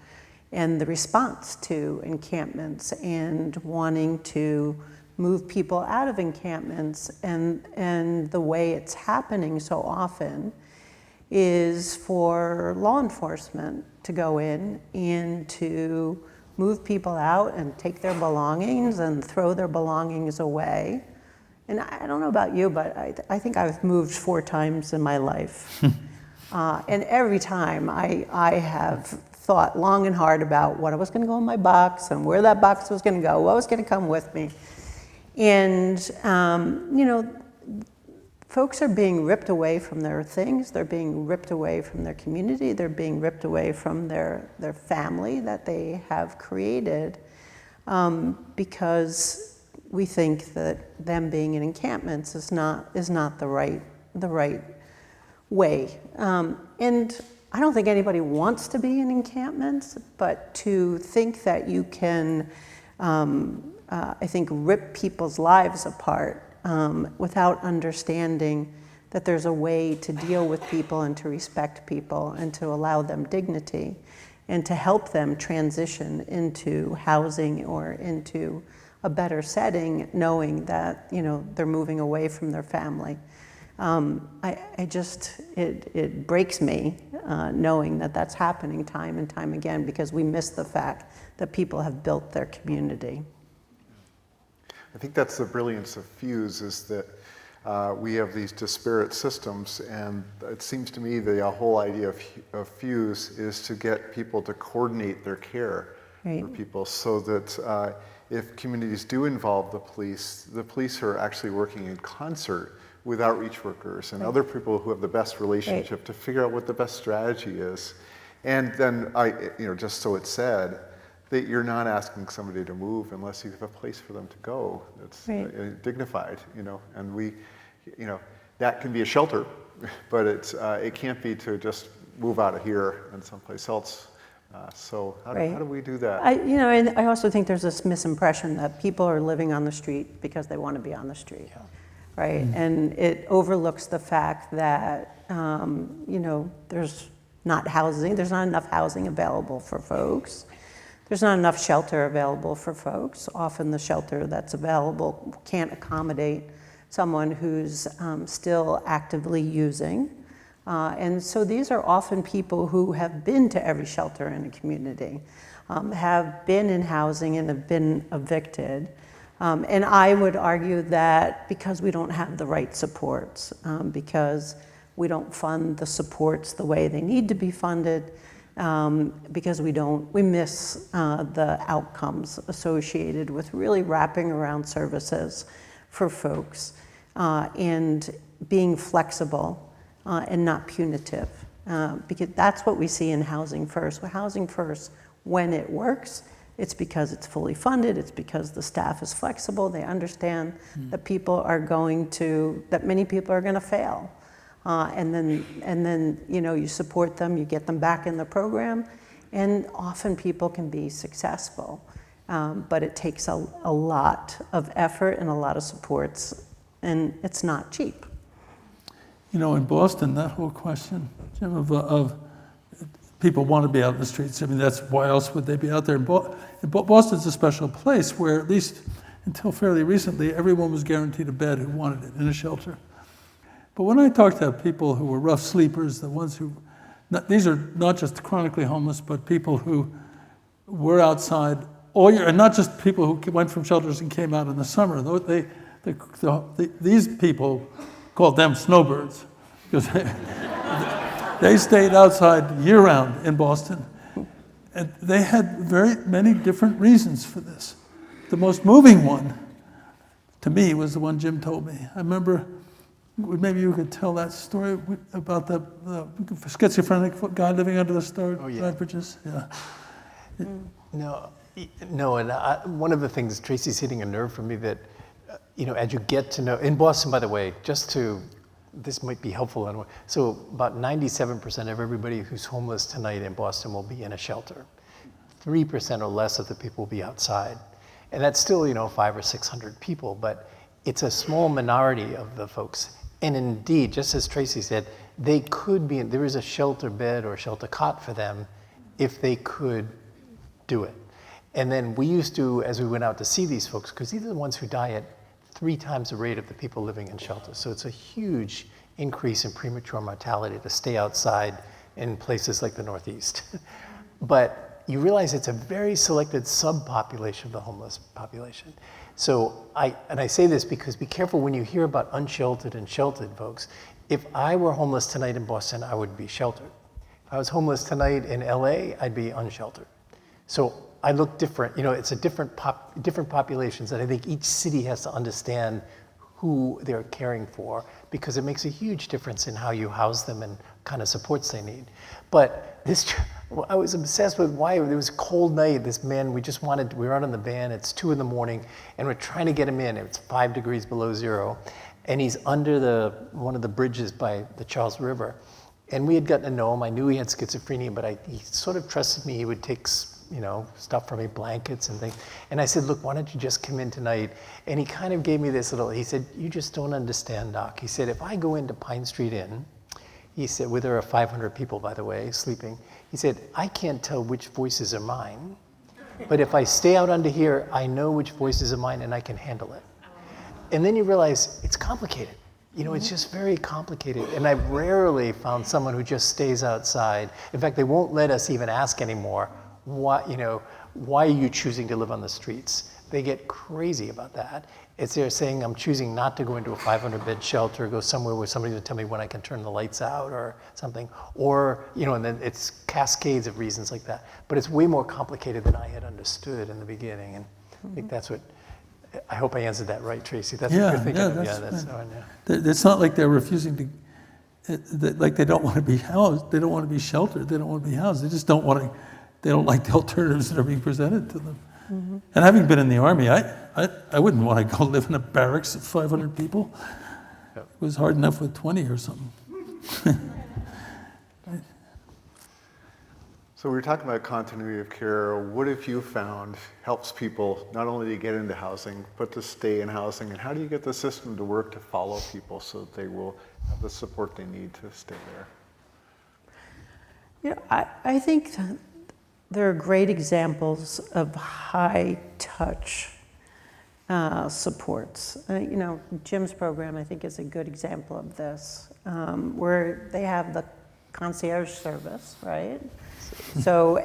and the response to encampments and wanting to move people out of encampments, and the way it's happening so often is for law enforcement to go in and to move people out and take their belongings and throw their belongings away. And I don't know about you, but I think I've moved 4 times in my life. And every time I have thought long and hard about what was going to go in my box and where that box was going to go, what was going to come with me. And, you know, folks are being ripped away from their things. They're being ripped away from their community. They're being ripped away from their family that they have created, because we think that them being in encampments is not the right way. And I don't think anybody wants to be in encampments, but to think that you can, I think, rip people's lives apart without understanding that there's a way to deal with people and to respect people and to allow them dignity and to help them transition into housing or into a better setting, knowing that, you know, they're moving away from their family. It breaks me knowing that that's happening time and time again, because we miss the fact that people have built their community. I think that's the brilliance of Fuse, is that we have these disparate systems, and it seems to me the whole idea of Fuse is to get people to coordinate their care for people, so that if communities do involve the police are actually working in concert with outreach workers and other people who have the best relationship to figure out what the best strategy is. And then, just so it's said, that you're not asking somebody to move unless you have a place for them to go that's dignified, and we, that can be a shelter, but it can't be to just move out of here and someplace else. So how do we do that? And I also think there's this misimpression that people are living on the street because they want to be on the street. Yeah. Right, and it overlooks the fact that there's not enough housing available for folks. There's not enough shelter available for folks. Often the shelter that's available can't accommodate someone who's still actively using. And so these are often people who have been to every shelter in a community, have been in housing and have been evicted. And I would argue that because we don't have the right supports, because we don't fund the supports the way they need to be funded, because we miss the outcomes associated with really wrapping around services for folks, and being flexible and not punitive, because that's what we see in Housing First. Well, Housing First, when it works, It's because it's fully funded. It's because the staff is flexible. They understand that that many people are going to fail. And then, you support them, you get them back in the program, and often people can be successful. But it takes a lot of effort and a lot of supports, and it's not cheap. In Boston, that whole question, Jim, of people want to be out in the streets. I mean, that's why else would they be out there? Boston's a special place where, at least until fairly recently, everyone was guaranteed a bed who wanted it in a shelter. But when I talked to people who were rough sleepers, the ones who, these are not just chronically homeless, but people who were outside all year, and not just people who went from shelters and came out in the summer. These people called them snowbirds, because they stayed outside year-round in Boston. And they had very many different reasons for this. The most moving one, to me, was the one Jim told me. I remember, maybe you could tell that story about the schizophrenic guy living under the star bridges. Yeah. No, and one of the things, Tracy's hitting a nerve for me that, as you get to know, in Boston, by the way, this might be helpful. So about 97% of everybody who's homeless tonight in Boston will be in a shelter. 3% or less of the people will be outside. And that's still, 500 or 600 people, but it's a small minority of the folks. And indeed, just as Tracy said, they could be there is a shelter bed or a shelter cot for them if they could do it. And then we used to, as we went out to see these folks, because these are the ones who die at 3 times the rate of the people living in shelters. So it's a huge increase in premature mortality to stay outside in places like the Northeast. But you realize it's a very selected subpopulation of the homeless population. So I say this because be careful when you hear about unsheltered and sheltered folks. If I were homeless tonight in Boston, I would be sheltered. If I was homeless tonight in LA, I'd be unsheltered. So I look different. It's a different populations, and I think each city has to understand who they're caring for, because it makes a huge difference in how you house them and kind of supports they need. But I was obsessed with why. It was a cold night. This man, we were out in the van, it's 2 a.m, and we're trying to get him in. It's 5 degrees below zero, and he's under one of the bridges by the Charles River. And we had gotten to know him. I knew he had schizophrenia, but he sort of trusted me. He would take stuff for me, blankets and things. And I said, look, why don't you just come in tonight? And he kind of gave me this he said, you just don't understand, Doc. He said, if I go into Pine Street Inn, he said, where there are 500 people, by the way, sleeping, he said, I can't tell which voices are mine, but if I stay out under here, I know which voices are mine and I can handle it. And then you realize it's complicated. It's just very complicated. And I've rarely found someone who just stays outside. In fact, they won't let us even ask anymore, why are you choosing to live on the streets? They get crazy about that. It's they're saying, I'm choosing not to go into a 500-bed shelter, go somewhere where somebody will tell me when I can turn the lights out or something. Or, and then it's cascades of reasons like that. But it's way more complicated than I had understood in the beginning. And I think that's what, I hope I answered that right, Tracy. That's what you're thinking. It's not like they're refusing to, like they don't want to be housed. They don't want to be sheltered. They don't want to be housed. They just don't want to. They don't like the alternatives that are being presented to them. Mm-hmm. And having been in the Army, I wouldn't want to go live in a barracks of 500 people. Yep. It was hard enough with 20 or something. So we were talking about continuity of care. What have you found helps people not only to get into housing, but to stay in housing? And how do you get the system to work to follow people so that they will have the support they need to stay there? I think there are great examples of high-touch supports. Jim's program, I think, is a good example of this, where they have the concierge service, right? So,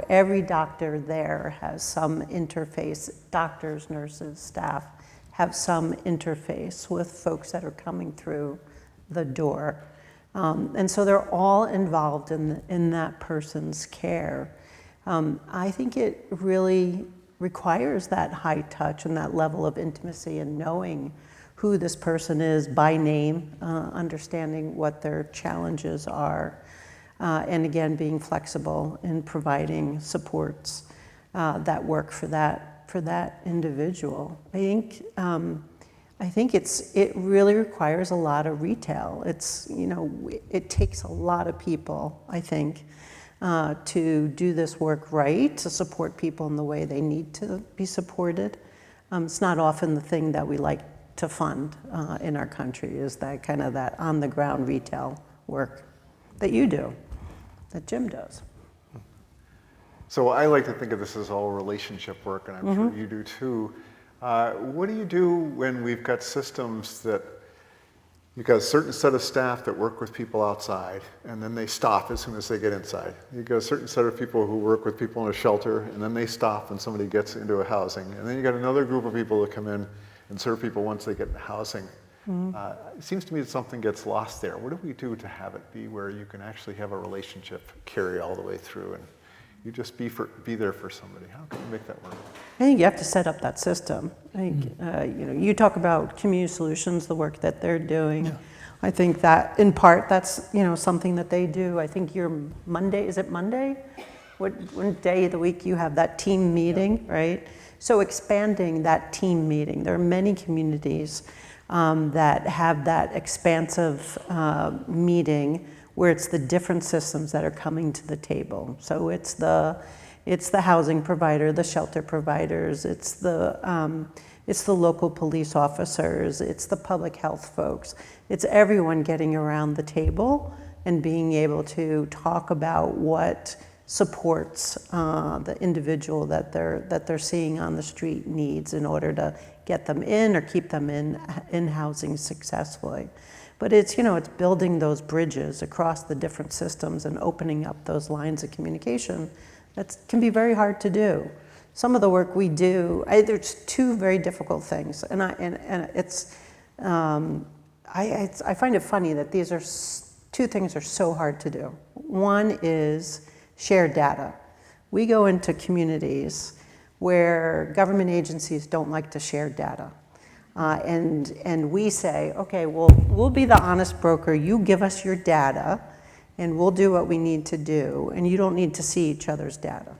every doctor there has some interface. Doctors, nurses, staff have some interface with folks that are coming through the door. And so they're all involved in that person's care. I think it really requires that high touch and that level of intimacy and knowing who this person is by name, understanding what their challenges are, and again, being flexible in providing supports. that work for that individual. I think it really requires a lot of retail. It takes a lot of people, I think, to do this work right, to support people in the way they need to be supported. It's not often the thing that we like to fund in our country, is that kind of that on-the-ground retail work that you do, that Jim does. So I like to think of this as all relationship work, and I'm sure you do too. What do you do when we've got systems that you've got a certain set of staff that work with people outside, and then they stop as soon as they get inside? You've got a certain set of people who work with people in a shelter, and then they stop when somebody gets into a housing. And then you've got another group of people that come in and serve people once they get into housing. It seems to me that something gets lost there. What do we do to have it be where you can actually have a relationship carry all the way through, and you just be there for somebody? How can you make that work? I think you have to set up that system. I think, you talk about community solutions, the work that they're doing. Yeah. I think that in part that's something that they do. I think your Monday, is it Monday? What day of the week you have that team meeting, right? So expanding that team meeting. There are many communities that have that expansive meeting where it's the different systems that are coming to the table. So it's the housing provider, the shelter providers, it's the local police officers, it's the public health folks. It's everyone getting around the table and being able to talk about what supports the individual that they're seeing on the street needs in order to get them in or keep them in housing successfully. But it's building those bridges across the different systems and opening up those lines of communication. That can be very hard to do. Some of the work we do, there's two very difficult things, and it's I find it funny that these are two things are so hard to do. One is share data. We go into communities where government agencies don't like to share data. And we say, okay, well, we'll be the honest broker. You give us your data, and we'll do what we need to do, and you don't need to see each other's data.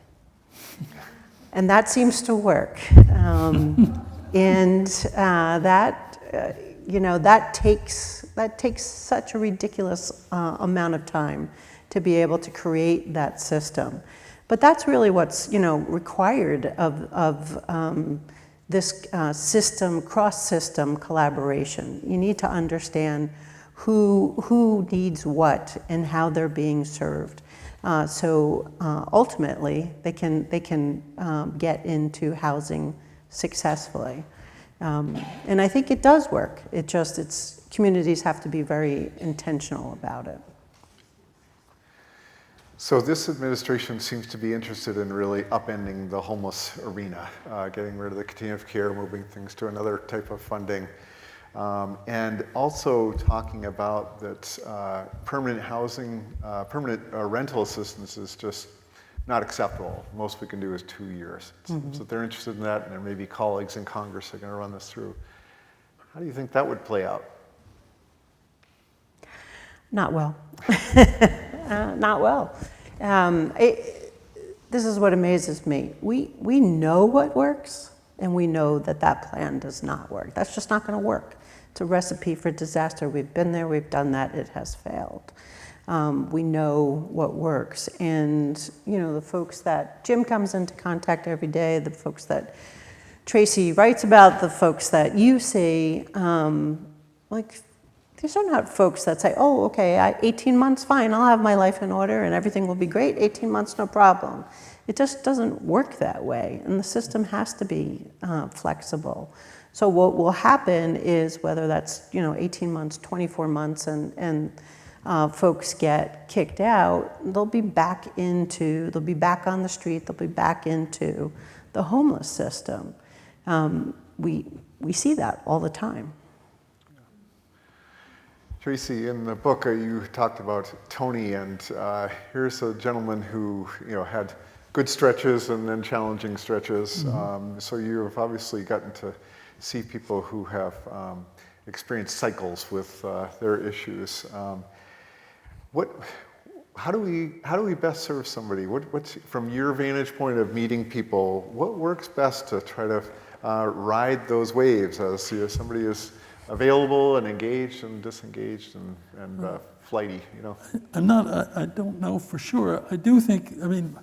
And that seems to work. That takes such a ridiculous amount of time to be able to create that system. But that's really what's required of this system, cross-system collaboration. You need to understand who needs what and how they're being served. So ultimately, they can get into housing successfully. And I think it does work. Communities have to be very intentional about it. So this administration seems to be interested in really upending the homeless arena, getting rid of the continuum of care, moving things to another type of funding, and also talking about that permanent housing, permanent rental assistance is just not acceptable. Most we can do is 2 years. So they're interested in that, and there may be colleagues in Congress that are going to run this through. How do you think that would play out? Not well. Not well. This is what amazes me. We know what works, and we know that plan does not work. That's just not going to work. It's a recipe for disaster. We've been there, we've done that, it has failed. We know what works. And, the folks that Jim comes into contact every day, the folks that Tracy writes about, the folks that you see, these are not folks that say, oh, okay, 18 months, fine, I'll have my life in order and everything will be great, 18 months, no problem. It just doesn't work that way, and the system has to be flexible. So what will happen is, whether that's 18 months, 24 months, and folks get kicked out, they'll be back on the street, they'll be back into the homeless system. We see that all the time. Tracy, in the book you talked about Tony, and here's a gentleman who had good stretches and then challenging stretches. So you've obviously gotten to see people who have experienced cycles with their issues. how do we best serve somebody? What's from your vantage point of meeting people? What works best to try to ride those waves as somebody is available and engaged and disengaged and flighty? I don't know for sure. I do think. I mean,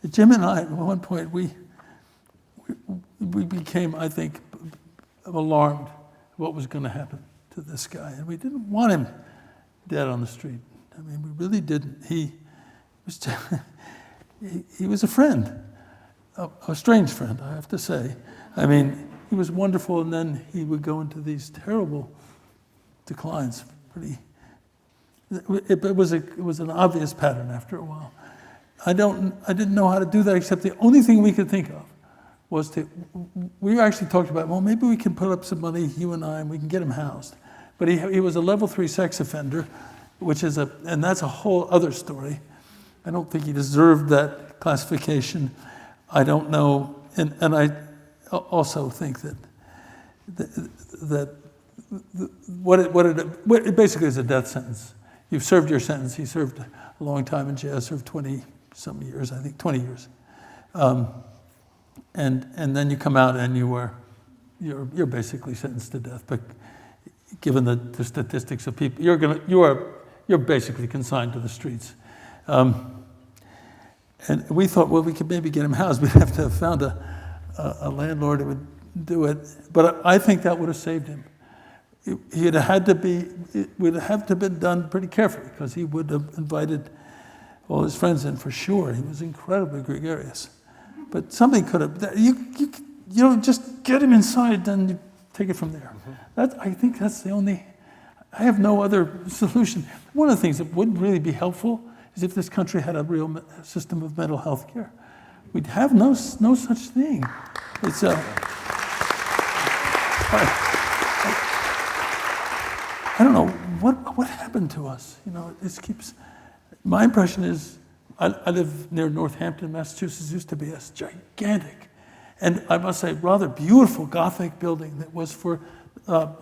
Jim and I at one point we became, I think, alarmed what was going to happen to this guy, and we didn't want him dead on the street. I mean, we really didn't. He was a friend, a strange friend, I have to say. I mean, he was wonderful, and then he would go into these terrible declines. It was an obvious pattern after a while. I didn't know how to do that, except the only thing we could think of was we actually talked about, well, maybe we can put up some money, you and I, and we can get him housed. But he was a level 3 sex offender, and that's a whole other story. I don't think he deserved that classification. I don't know, and I also think that it basically is a death sentence. You've served your sentence. He served a long time in jail, served 20-some years, I think 20 years. And then you come out and you're basically sentenced to death. But given the statistics of people, you're basically consigned to the streets. And we thought, well, we could maybe get him housed. We'd have to have found a landlord who would do it. But I think that would have saved him. It would have to been done pretty carefully, because he would have invited all his friends in for sure. He was incredibly gregarious. But something could have, you don't just get him inside, then you take it from there. I think that's the only, I have no other solution. One of the things that would really be helpful is if this country had a real system of mental health care. We'd have no such thing. It's I don't know what happened to us. This keeps. My impression is, I live near Northampton, Massachusetts. Used to be a gigantic, and I must say, rather beautiful Gothic building that was for a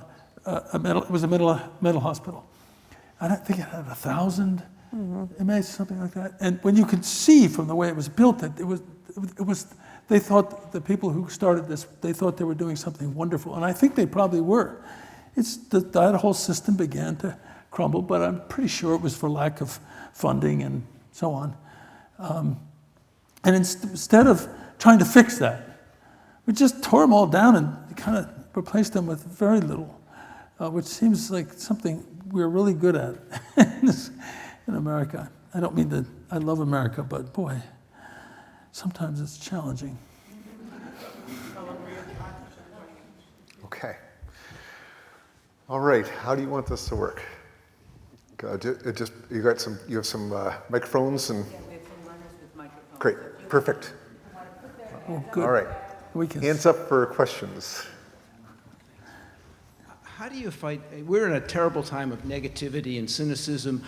mental hospital. I think it had 1,000 inmates, something like that. And when you could see from the way it was built that it was. They thought, the people who started this, they thought they were doing something wonderful, and I think they probably were. That whole system began to crumble, but I'm pretty sure it was for lack of funding and so on. And instead of trying to fix that, we just tore them all down and kind of replaced them with very little, which seems like something we're really good at in America. I don't mean that I love America, but boy, sometimes it's challenging. Okay. All right. How do you want this to work? You have some microphones and. Yeah, we have some runners with microphones. Great. Perfect. Oh, good. All right. Hands up for questions. How do you fight? We're in a terrible time of negativity and cynicism.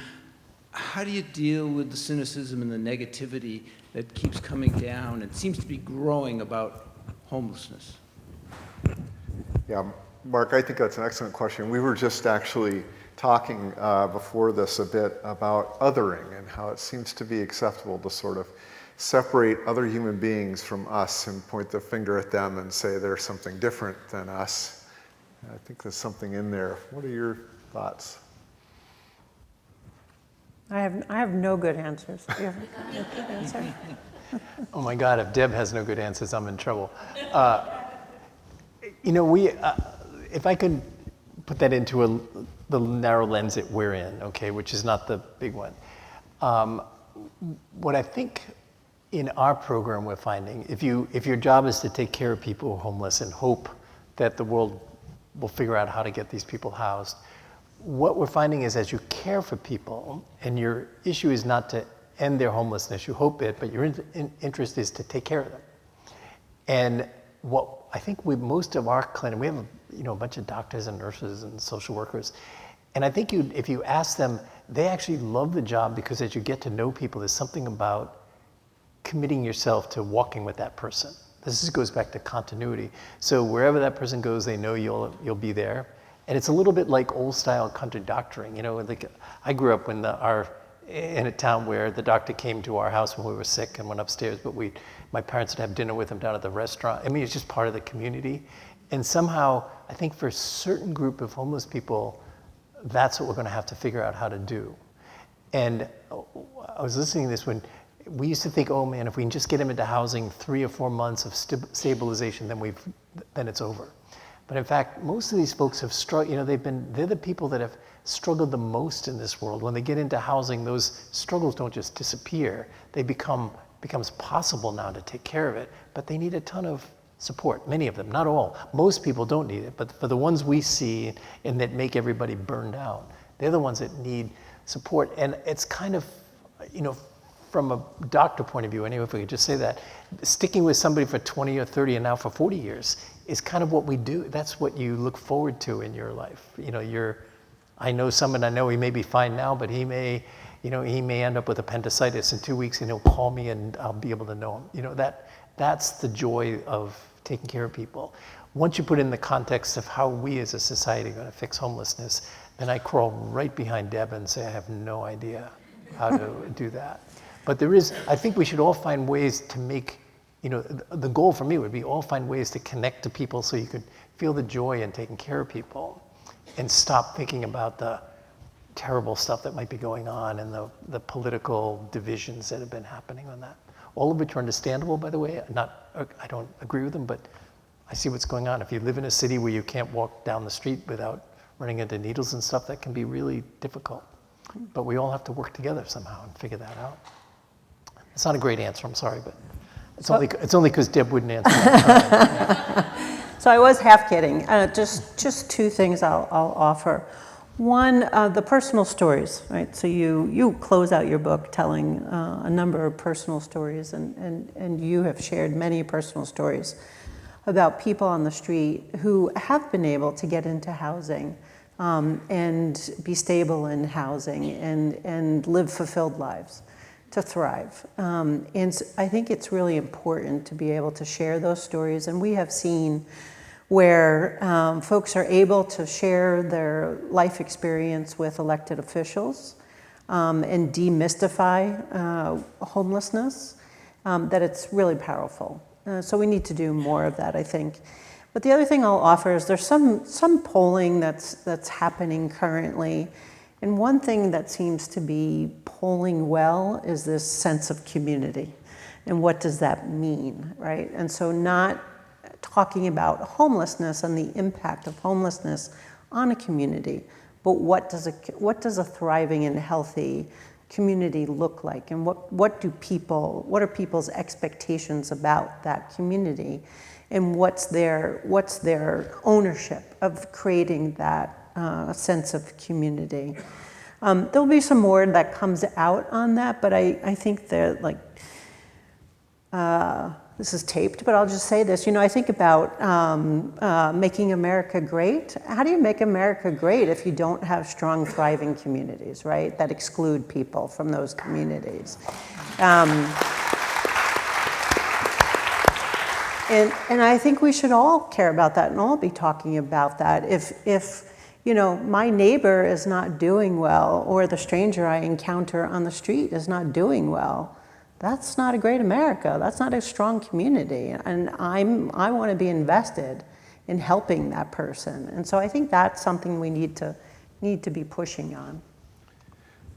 How do you deal with the cynicism and the negativity that keeps coming down and seems to be growing about homelessness? Yeah, Mark, I think that's an excellent question. We were just actually talking before this a bit about othering and how it seems to be acceptable to sort of separate other human beings from us and point the finger at them and say they're something different than us. I think there's something in there. What are your thoughts? I have no good answers. Do you have a good answer? Oh my God, if Deb has no good answers, I'm in trouble. If I could put that into the narrow lens that we're in, okay, which is not the big one. What I think in our program we're finding, if your job is to take care of people who are homeless and hope that the world will figure out how to get these people housed, what we're finding is as you care for people, and your issue is not to end their homelessness, you hope it, but your interest is to take care of them. And what I think most of our clinic, we have a bunch of doctors and nurses and social workers, and I think if you ask them, they actually love the job because as you get to know people, there's something about committing yourself to walking with that person. This goes back to continuity. So wherever that person goes, they know you'll be there. And it's a little bit like old style country doctoring. Like I grew up when in a town where the doctor came to our house when we were sick and went upstairs, but my parents would have dinner with him down at the restaurant. I mean, it's just part of the community. And somehow, I think for a certain group of homeless people, that's what we're going to have to figure out how to do. And I was listening to this when we used to think, oh man, if we can just get them into housing 3 or 4 months of stabilization, then it's over. But in fact, most of these folks have struggled, you know, they're the people that have struggled the most in this world. When they get into housing, those struggles don't just disappear. They becomes possible now to take care of it, but they need a ton of support, many of them, not all. Most people don't need it, but for the ones we see and that make everybody burned out, they're the ones that need support. And it's kind of, you know, from a doctor point of view, anyway, if we could just say that, sticking with somebody for 20 or 30 and now for 40 years is kind of what we do. That's what you look forward to in your life. You know, I know someone, I know he may be fine now, but he may end up with appendicitis in 2 weeks and he'll call me and I'll be able to know him. You know, that's the joy of taking care of people. Once you put in the context of how we as a society are going to fix homelessness, then I crawl right behind Deb and say, I have no idea how to do that. But I think we should all find ways to make, you know, the goal for me would be all find ways to connect to people so you could feel the joy in taking care of people and stop thinking about the terrible stuff that might be going on and the political divisions that have been happening on that. All of which are understandable, by the way. I don't agree with them, but I see what's going on. If you live in a city where you can't walk down the street without running into needles and stuff, that can be really difficult. But we all have to work together somehow and figure that out. It's not a great answer, I'm sorry, but it's only because Deb wouldn't answer that. So I was half kidding. Just 2 things I'll offer. One, the personal stories, right? So you close out your book telling a number of personal stories, and you have shared many personal stories about people on the street who have been able to get into housing and be stable in housing and live fulfilled lives, to thrive. And so I think it's really important to be able to share those stories, and we have seen where folks are able to share their life experience with elected officials and demystify homelessness, that it's really powerful. So we need to do more of that, I think. But the other thing I'll offer is there's some polling that's happening currently, and one thing that seems to be polling well is this sense of community. And what does that mean, right? And so not talking about homelessness and the impact of homelessness on a community, but what does a thriving and healthy community look like, and what are people's expectations about that community, and what's their ownership of creating that sense of community. There'll be some more that comes out on that, but I think that this is taped, but I'll just say this. You know, I think about making America great. How do you make America great if you don't have strong, thriving communities, right, that exclude people from those communities? And I think we should all care about that and all be talking about that. If you know, my neighbor is not doing well, or the stranger I encounter on the street is not doing well, that's not a great America. That's not a strong community. And I want to be invested in helping that person. And so I think that's something we need to be pushing on.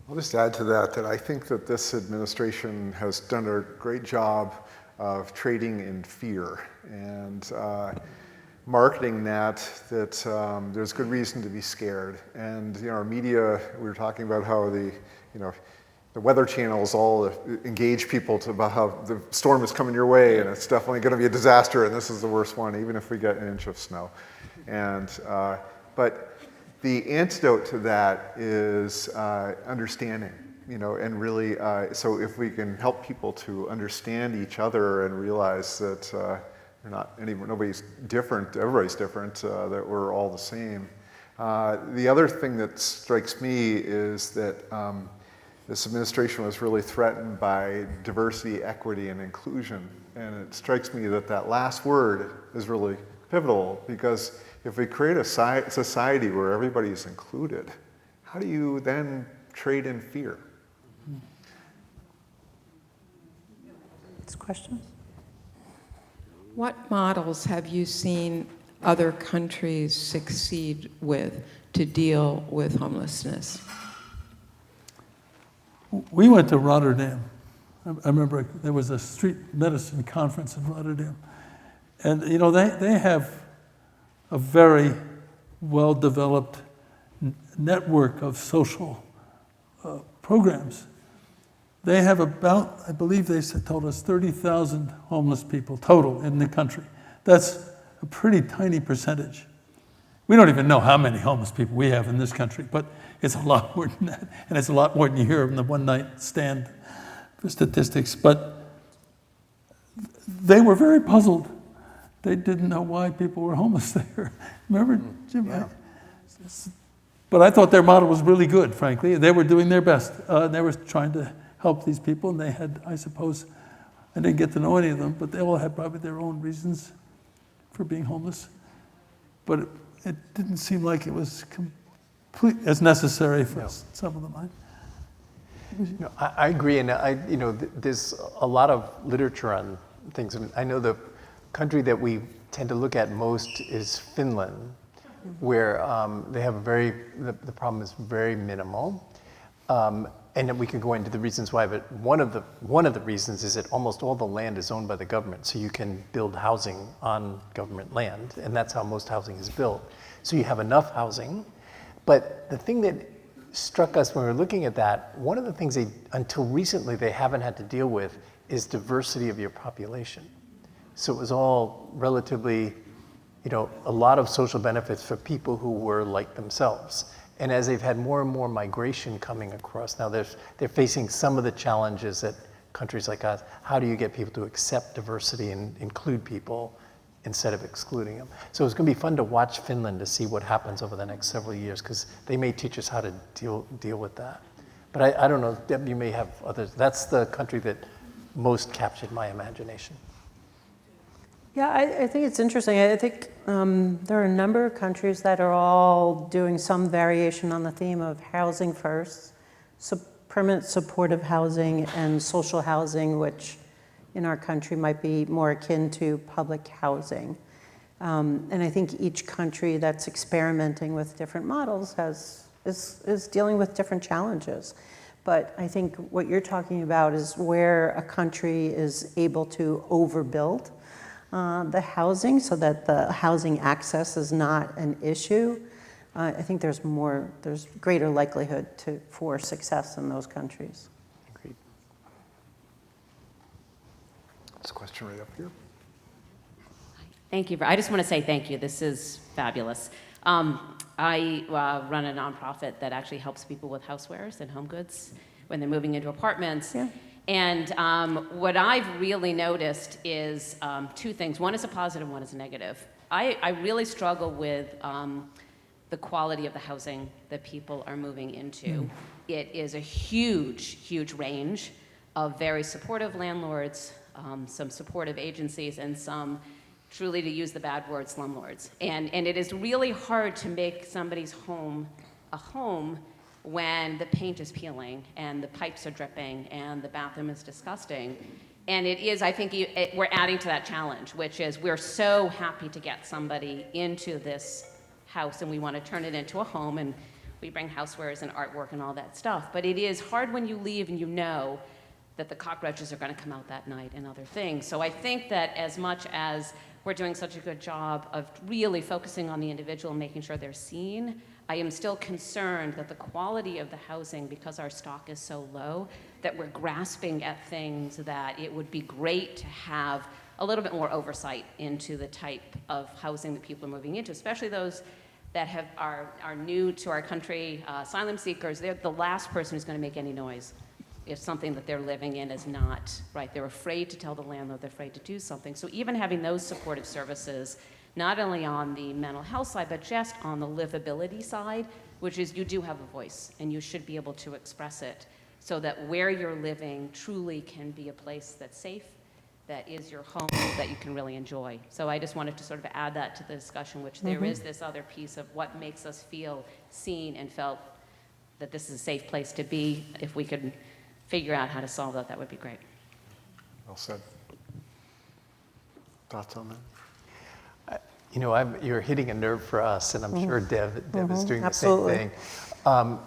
I'll just add to that I think that this administration has done a great job of trading in fear and marketing that there's good reason to be scared. And you know, our media, we were talking about how the Weather Channels all engage people about how the storm is coming your way and it's definitely going to be a disaster and this is the worst one, even if we get an inch of snow. And but the antidote to that is understanding, you know, and really, so if we can help people to understand each other and realize that nobody's different, everybody's different, that we're all the same. The other thing that strikes me is that this administration was really threatened by diversity, equity, and inclusion. And it strikes me that that last word is really pivotal, because if we create a society where everybody's included, how do you then trade in fear? Next question. What models have you seen other countries succeed with to deal with homelessness? We went to Rotterdam. I remember there was a street medicine conference in Rotterdam. And, you know, they have a very well-developed network of social programs. They have about, I believe they told us, 30,000 homeless people total in the country. That's a pretty tiny percentage. We don't even know how many homeless people we have in this country, but it's a lot more than that. And it's a lot more than you hear in the one-night stand for statistics. But they were very puzzled. They didn't know why people were homeless there. Remember, Jim? Yeah. But I thought their model was really good, frankly. They were doing their best. They were trying to help these people, and they had, I suppose, I didn't get to know any of them, but they all had probably their own reasons for being homeless. But it didn't seem like it was as necessary for some of them. No, I agree, and there's a lot of literature on things. I mean, I know the country that we tend to look at most is Finland, where they have the problem is very minimal. And then we can go into the reasons why, but one of the reasons is that almost all the land is owned by the government, so you can build housing on government land, and that's how most housing is built. So you have enough housing, but the thing that struck us when we were looking at that, one of the things until recently they haven't had to deal with is diversity of your population. So it was all relatively, a lot of social benefits for people who were like themselves. And as they've had more and more migration coming across, now they're facing some of the challenges that countries like us, how do you get people to accept diversity and include people instead of excluding them? So it's gonna be fun to watch Finland to see what happens over the next several years, because they may teach us how to deal with that. But I don't know, Deb, you may have others. That's the country that most captured my imagination. Yeah, I think it's interesting. I think there are a number of countries that are all doing some variation on the theme of housing first, permanent supportive housing and social housing, which in our country might be more akin to public housing. And I think each country that's experimenting with different models is dealing with different challenges. But I think what you're talking about is where a country is able to overbuild the housing so that the housing access is not an issue. I think there's greater likelihood for success in those countries. Agreed. This question right up here. Thank you. I just want to say thank you. This is fabulous. I run a nonprofit that actually helps people with housewares and home goods when they're moving into apartments. Yeah. And what I've really noticed is two things. One is a positive, one is a negative. I really struggle with the quality of the housing that people are moving into. It is a huge, huge range of very supportive landlords, some supportive agencies, and some, truly to use the bad word, slumlords. And it is really hard to make somebody's home a home when the paint is peeling and the pipes are dripping and the bathroom is disgusting. And it is, I think, we're adding to that challenge, which is we're so happy to get somebody into this house and we want to turn it into a home, and we bring housewares and artwork and all that stuff. But it is hard when you leave and you know that the cockroaches are going to come out that night and other things. So I think that as much as we're doing such a good job of really focusing on the individual and making sure they're seen, I am still concerned that the quality of the housing, because our stock is so low, that we're grasping at things that it would be great to have a little bit more oversight into the type of housing that people are moving into, especially those that are new to our country, asylum seekers. They're the last person who's going to make any noise if something that they're living in is not right. They're afraid to tell the landlord, they're afraid to do something. So even having those supportive services, not only on the mental health side, but just on the livability side, which is you do have a voice and you should be able to express it so that where you're living truly can be a place that's safe, that is your home, that you can really enjoy. So I just wanted to sort of add that to the discussion, which there is this other piece of what makes us feel seen and felt that this is a safe place to be. If we could figure out how to solve that, that would be great. Well said. Thoughts on that? You know, you're hitting a nerve for us, and I'm sure Deb is doing Absolutely. the same thing.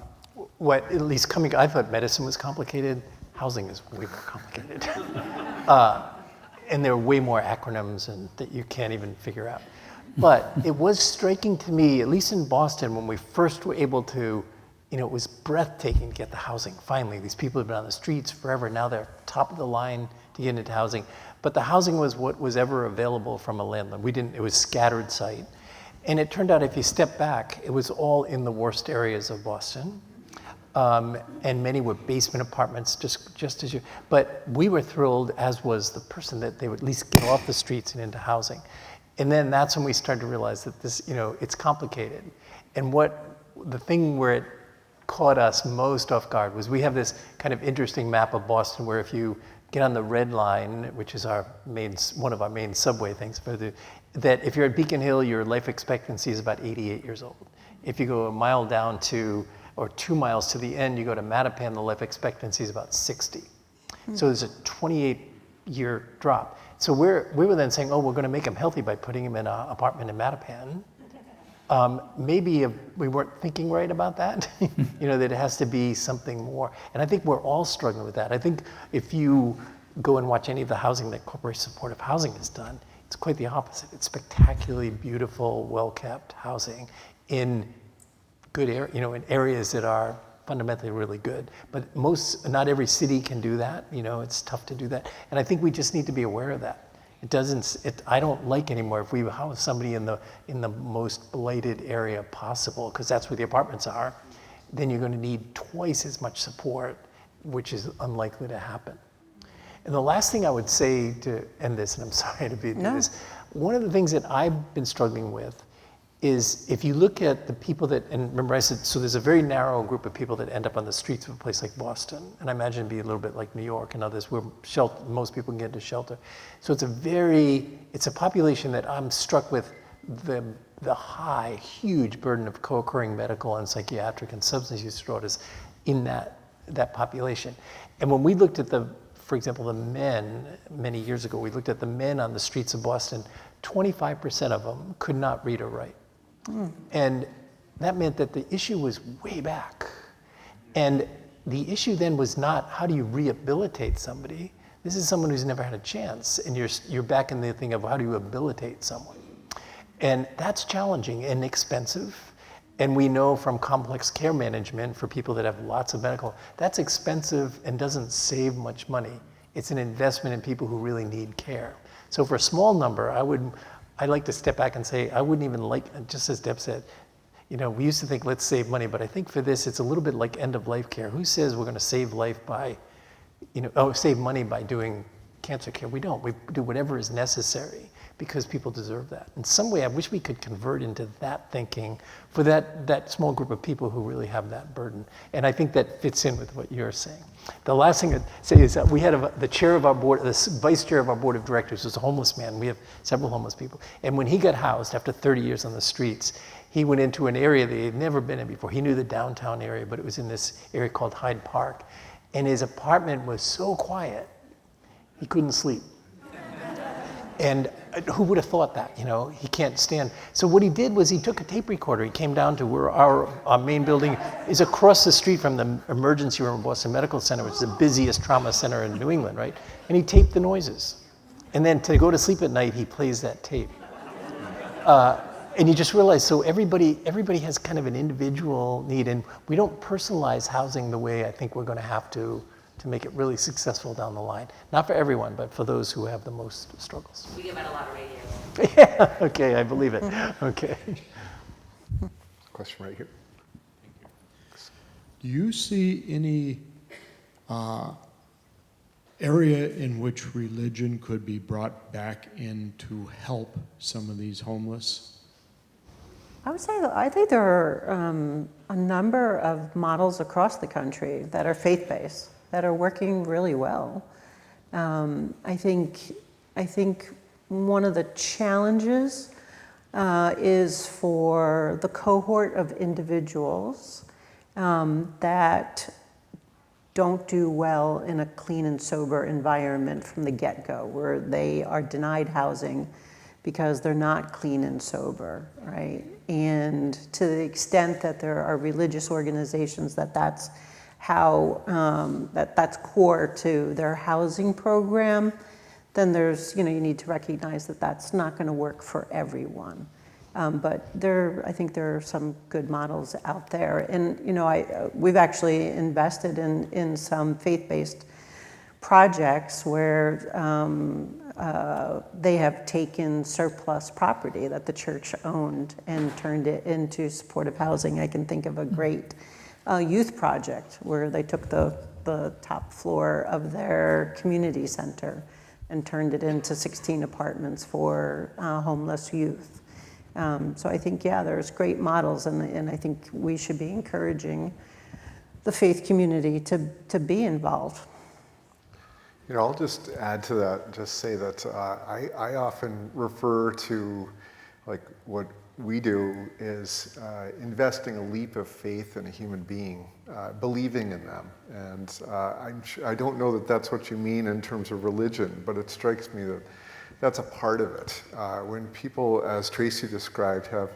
At least I thought medicine was complicated. Housing is way more complicated. And there are way more acronyms and that you can't even figure out. But it was striking to me, at least in Boston, when we first were able to, you know, it was breathtaking to get the housing. Finally, these people have been on the streets forever. Now they're top of the line to get into housing. But the housing was what was ever available from a landlord. It was scattered site. And it turned out if you step back, it was all in the worst areas of Boston. And many were basement apartments, just as you, but we were thrilled, as was the person, that they would at least get off the streets and into housing. And then that's when we started to realize that this, you know, it's complicated. And the thing where it caught us most off guard was we have this kind of interesting map of Boston where if you get on the red line, which is one of our main subway things, that if you're at Beacon Hill, your life expectancy is about 88 years old. If you go a mile down or 2 miles to the end, you go to Mattapan, the life expectancy is about 60. So there's a 28-year drop. So we were then saying, oh, we're going to make them healthy by putting them in an apartment in Mattapan. Maybe we weren't thinking right about that, you know, that it has to be something more. And I think we're all struggling with that. I think if you go and watch any of the housing that Corporation Supportive Housing has done, it's quite the opposite. It's spectacularly beautiful, well-kept housing in good in areas that are fundamentally really good. But not every city can do that. You know, it's tough to do that. And I think we just need to be aware of that. I don't like anymore if we house somebody in the most blighted area possible, because that's where the apartments are, then you're going to need twice as much support, which is unlikely to happen. And the last thing I would say to end this, and I'm sorry to be this, one of the things that I've been struggling with is if you look at the people and remember I said, so there's a very narrow group of people that end up on the streets of a place like Boston, and I imagine it'd be a little bit like New York and others where most people can get into shelter. So it's a population that I'm struck with the huge burden of co-occurring medical and psychiatric and substance use disorders in that population. And when we looked at for example, the men, many years ago, we looked at the men on the streets of Boston, 25% of them could not read or write. And that meant that the issue was way back. And the issue then was not how do you rehabilitate somebody. This is someone who's never had a chance, and you're back in the thing of how do you rehabilitate someone. And that's challenging and expensive. And we know from complex care management for people that have lots of medical, that's expensive and doesn't save much money. It's an investment in people who really need care. So for a small number, I'd like to step back and say, I wouldn't even just as Deb said, you know, we used to think let's save money, but I think for this, it's a little bit like end of life care. Who says we're going to save life by, save money by doing cancer care? We don't. We do whatever is necessary because people deserve that. In some way, I wish we could convert into that thinking for that small group of people who really have that burden. And I think that fits in with what you're saying. The last thing I'd say is that we had the chair of our board, the vice chair of our board of directors was a homeless man. We have several homeless people. And when he got housed after 30 years on the streets, he went into an area that he had never been in before. He knew the downtown area, but it was in this area called Hyde Park. And his apartment was so quiet, he couldn't sleep. And who would have thought that, he can't stand. So what he did was he took a tape recorder. He came down to where our main building is across the street from the emergency room of Boston Medical Center, which is the busiest trauma center in New England, right? And he taped the noises. And then to go to sleep at night, he plays that tape. And you just realize, so everybody has kind of an individual need, and we don't personalize housing the way I think we're going to have to make it really successful down the line. Not for everyone, but for those who have the most struggles. We give out a lot of radio. Yeah, okay, I believe it. Okay. Question right here. Do you see any area in which religion could be brought back in to help some of these homeless? I would say that I think there are a number of models across the country that are faith-based, that are working really well. I think one of the challenges is for the cohort of individuals that don't do well in a clean and sober environment from the get-go, where they are denied housing because they're not clean and sober, right? And to the extent that there are religious organizations that's how, that's core to their housing program, then there's, you need to recognize that that's not going to work for everyone. But I think there are some good models out there. And, we've actually invested in some faith-based projects where they have taken surplus property that the church owned and turned it into supportive housing. I can think of a great youth project where they took the top floor of their community center and turned it into 16 apartments for homeless youth. So I think, there's great models, and I think we should be encouraging the faith community to be involved. I'll just add to that, just say that I often refer to, like, what we do is investing a leap of faith in a human being, believing in them. And I don't know that that's what you mean in terms of religion, but it strikes me that that's a part of it. When people, as Tracy described, have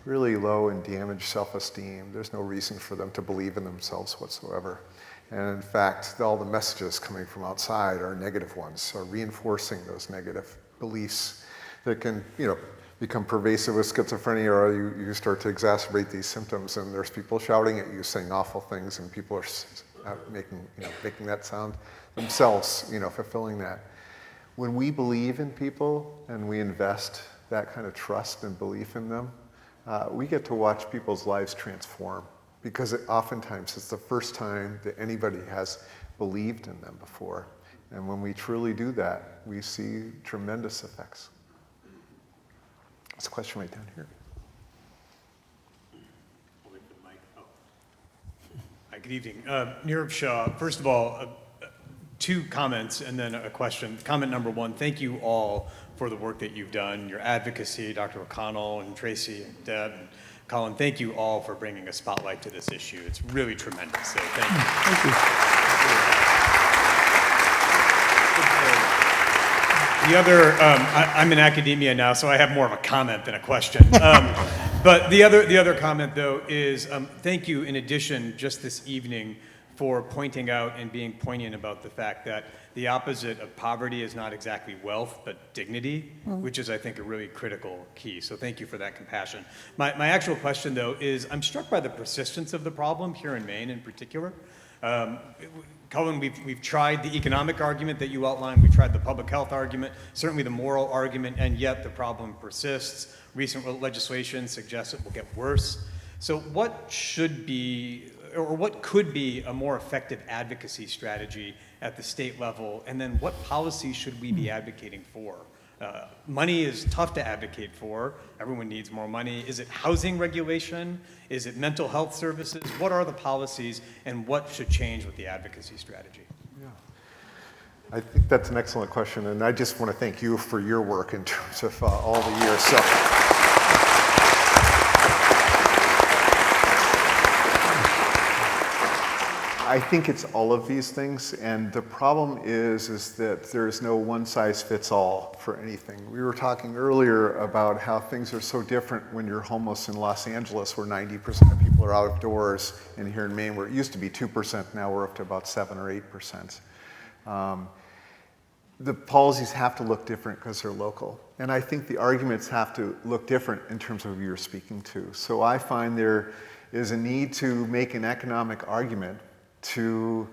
really low and damaged self-esteem, there's no reason for them to believe in themselves whatsoever. And in fact, all the messages coming from outside are negative ones, are reinforcing those negative beliefs that can, become pervasive with schizophrenia, or you start to exacerbate these symptoms, and there's people shouting at you, saying awful things, and people are making that sound themselves, fulfilling that. When we believe in people and we invest that kind of trust and belief in them, we get to watch people's lives transform, because oftentimes it's the first time that anybody has believed in them before. And when we truly do that, we see tremendous effects. There's a question right down here. Hi, good evening. Nirav Shah. First of all, 2 comments and then a question. Comment number 1, thank you all for the work that you've done, your advocacy, Dr. O'Connell and Tracy and Deb and Cullen. Thank you all for bringing a spotlight to this issue. It's really tremendous, so thank you. Thank you. The other, I'm in academia now, so I have more of a comment than a question. But the other comment, though, is thank you, in addition, just this evening, for pointing out and being poignant about the fact that the opposite of poverty is not exactly wealth, but dignity, which is, I think, a really critical key. So thank you for that compassion. My actual question, though, is I'm struck by the persistence of the problem here in Maine in particular. Cullen, we've tried the economic argument that you outlined, we've tried the public health argument, certainly the moral argument, and yet the problem persists. Recent legislation suggests it will get worse. So what should be, or what could be, a more effective advocacy strategy at the state level, and then what policies should we be advocating for? Money is tough to advocate for. Everyone needs more money. Is it housing regulation? Is it mental health services? What are the policies, and what should change with the advocacy strategy? Yeah, I think that's an excellent question, and I just want to thank you for your work in terms of all the years. So. I think it's all of these things, and the problem is that there's no one-size-fits-all for anything. We were talking earlier about how things are so different when you're homeless in Los Angeles, where 90% of people are outdoors, and here in Maine, where it used to be 2%, now we're up to about 7 or 8%. The policies have to look different because they're local, and I think the arguments have to look different in terms of who you're speaking to. So I find there is a need to make an economic argument to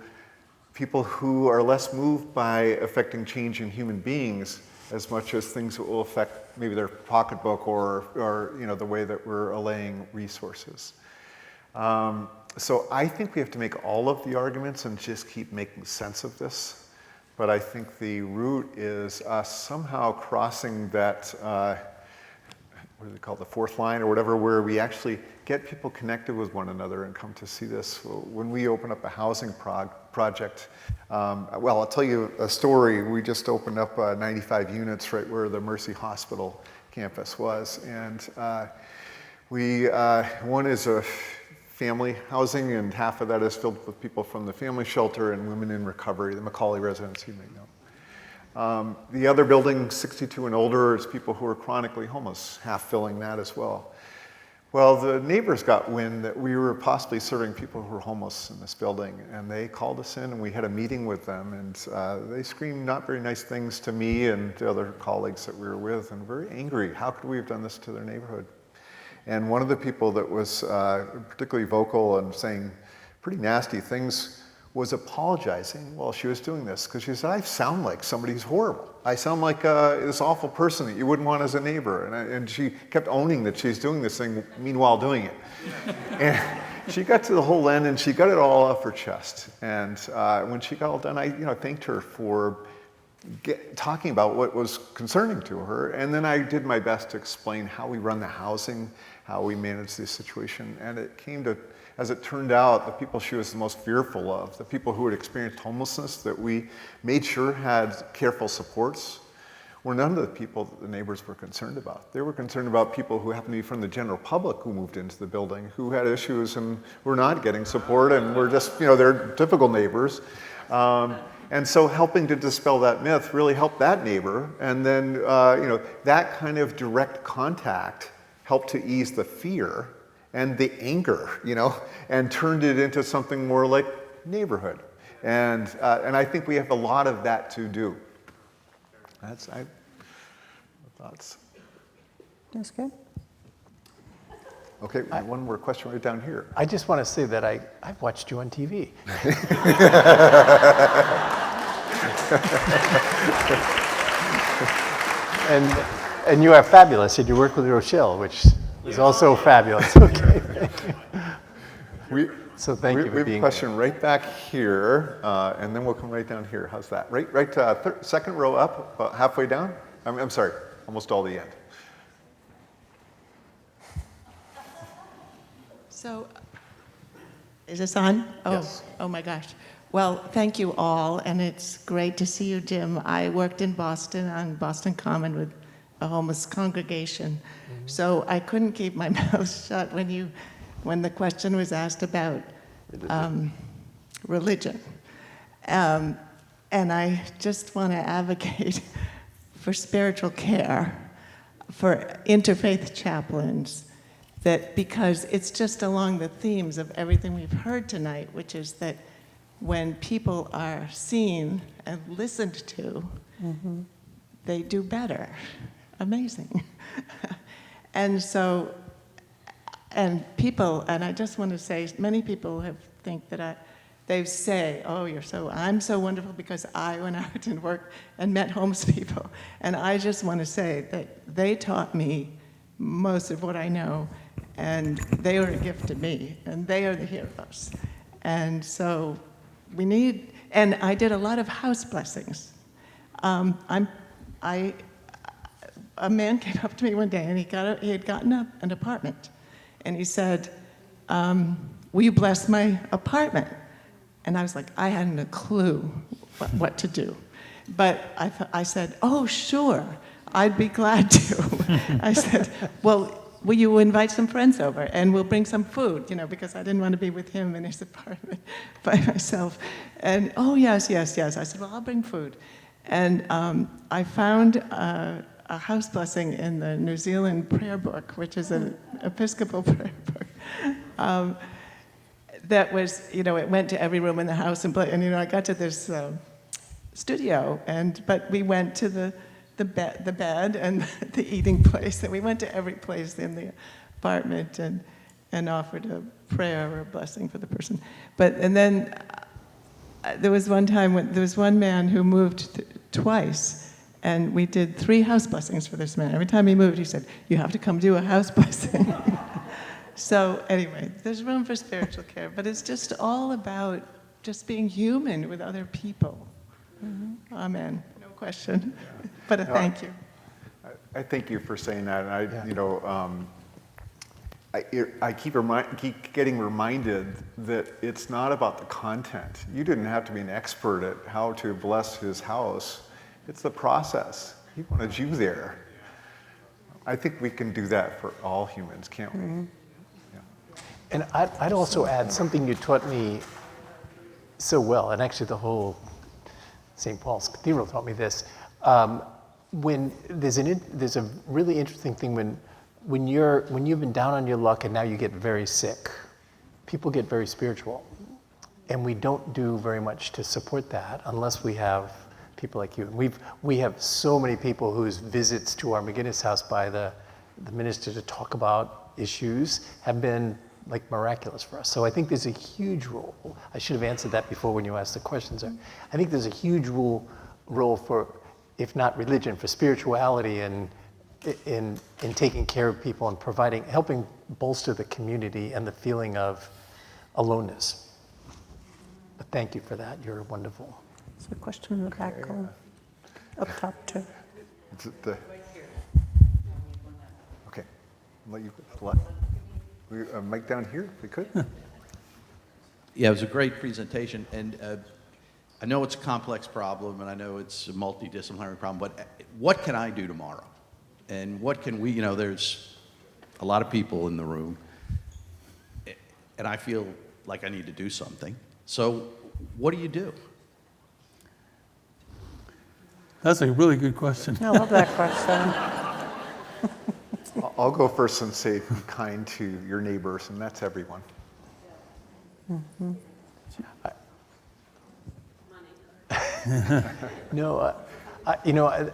people who are less moved by affecting change in human beings as much as things that will affect maybe their pocketbook or the way that we're allaying resources. So I think we have to make all of the arguments and just keep making sense of this. But I think the root is us somehow crossing that, what do they call it, the fourth line or whatever, where we actually get people connected with one another and come to see this. When we open up a housing project, well, I'll tell you a story. We just opened up 95 units right where the Mercy Hospital campus was. And one is a family housing, and half of that is filled with people from the family shelter and women in recovery, the Macaulay residence, you may know. The other building, 62 and older, is people who are chronically homeless, half filling that as well. Well, the neighbors got wind that we were possibly serving people who were homeless in this building, and they called us in and we had a meeting with them, and they screamed not very nice things to me and the other colleagues that we were with, and very angry. How could we have done this to their neighborhood? And one of the people that was particularly vocal and saying pretty nasty things was apologizing while she was doing this, because she said, I sound like somebody who's horrible. I sound like this awful person that you wouldn't want as a neighbor. And she kept owning that she's doing this thing, meanwhile doing it. And she got to the whole end and she got it all off her chest. And when she got all done, I thanked her for talking about what was concerning to her. And then I did my best to explain how we run the housing, how we manage this situation. And it came to, as it turned out, the people she was the most fearful of, the people who had experienced homelessness that we made sure had careful supports, were none of the people that the neighbors were concerned about. They were concerned about people who happened to be from the general public who moved into the building, who had issues and were not getting support and were just, they're typical neighbors. And so helping to dispel that myth really helped that neighbor. And then, that kind of direct contact helped to ease the fear and the anger, and turned it into something more like neighborhood. And I think we have a lot of that to do. That's thoughts. That's good. Okay, one more question right down here. I just want to say that I've watched you on TV. and you are fabulous, and you work with Rochelle, which is also fabulous. Okay, thank you. So thank you for being here. We have a question right back here, and then we'll come right down here. How's that? Right, second row up, about halfway down. I'm sorry, almost all the end. So, is this on? Oh, yes. Oh my gosh. Well, thank you all, and it's great to see you, Jim. I worked in Boston on Boston Common with a homeless congregation, so I couldn't keep my mouth shut when the question was asked about religion. And I just want to advocate for spiritual care, for interfaith chaplains, that because it's just along the themes of everything we've heard tonight, which is that when people are seen and listened to, they do better. Amazing. And so, and I just want to say, many people think that they say, oh, I'm so wonderful because I went out and worked and met homeless people. And I just want to say that they taught me most of what I know, and they were a gift to me, and they are the heroes. And so and I did a lot of house blessings. A man came up to me one day, and he had gotten an apartment, and he said, will you bless my apartment? And I was like, I hadn't a clue what to do. But I said, oh, sure, I'd be glad to. I said, well, will you invite some friends over, and we'll bring some food, because I didn't want to be with him in his apartment by myself. And, oh, yes. I said, well, I'll bring food. And I found a house blessing in the New Zealand prayer book, which is an Episcopal prayer book. That was, it went to every room in the house, and I got to this studio, but we went to the bed and the eating place, and we went to every place in the apartment and offered a prayer or a blessing for the person. And then there was one time when there was one man who moved twice, and we did 3 house blessings for this man. Every time he moved, he said, you have to come do a house blessing. So anyway, there's room for spiritual care, but it's just all about just being human with other people. Amen. No question, but a thank you. I thank you for saying that, and I keep getting reminded that it's not about the content. You didn't have to be an expert at how to bless his house. It's the process. He wanted you there. I think we can do that for all humans, can't we? And I'd also add something you taught me so well, and actually the whole St. Paul's Cathedral taught me this. When there's a really interesting thing when you've been down on your luck and now you get very sick, people get very spiritual, and we don't do very much to support that unless we have people like you. We have so many people whose visits to our McGinnis House by the minister to talk about issues have been like miraculous for us. So I think there's a huge role. I should have answered that before when you asked the questions. I think there's a huge role for, if not religion, for spirituality and in taking care of people and helping bolster the community and the feeling of aloneness. But thank you for that. You're wonderful. There's a question in the back, Colin. Up top, too. Is it the? Okay, I'll let you left. Mic down here, if we could. Yeah, it was a great presentation, and I know it's a complex problem, and I know it's a multidisciplinary problem, but what can I do tomorrow? And what can we, there's a lot of people in the room, and I feel like I need to do something. So what do you do? That's a really good question. I love that question. I'll go first and say be kind to your neighbors, and that's everyone. Mm-hmm. No,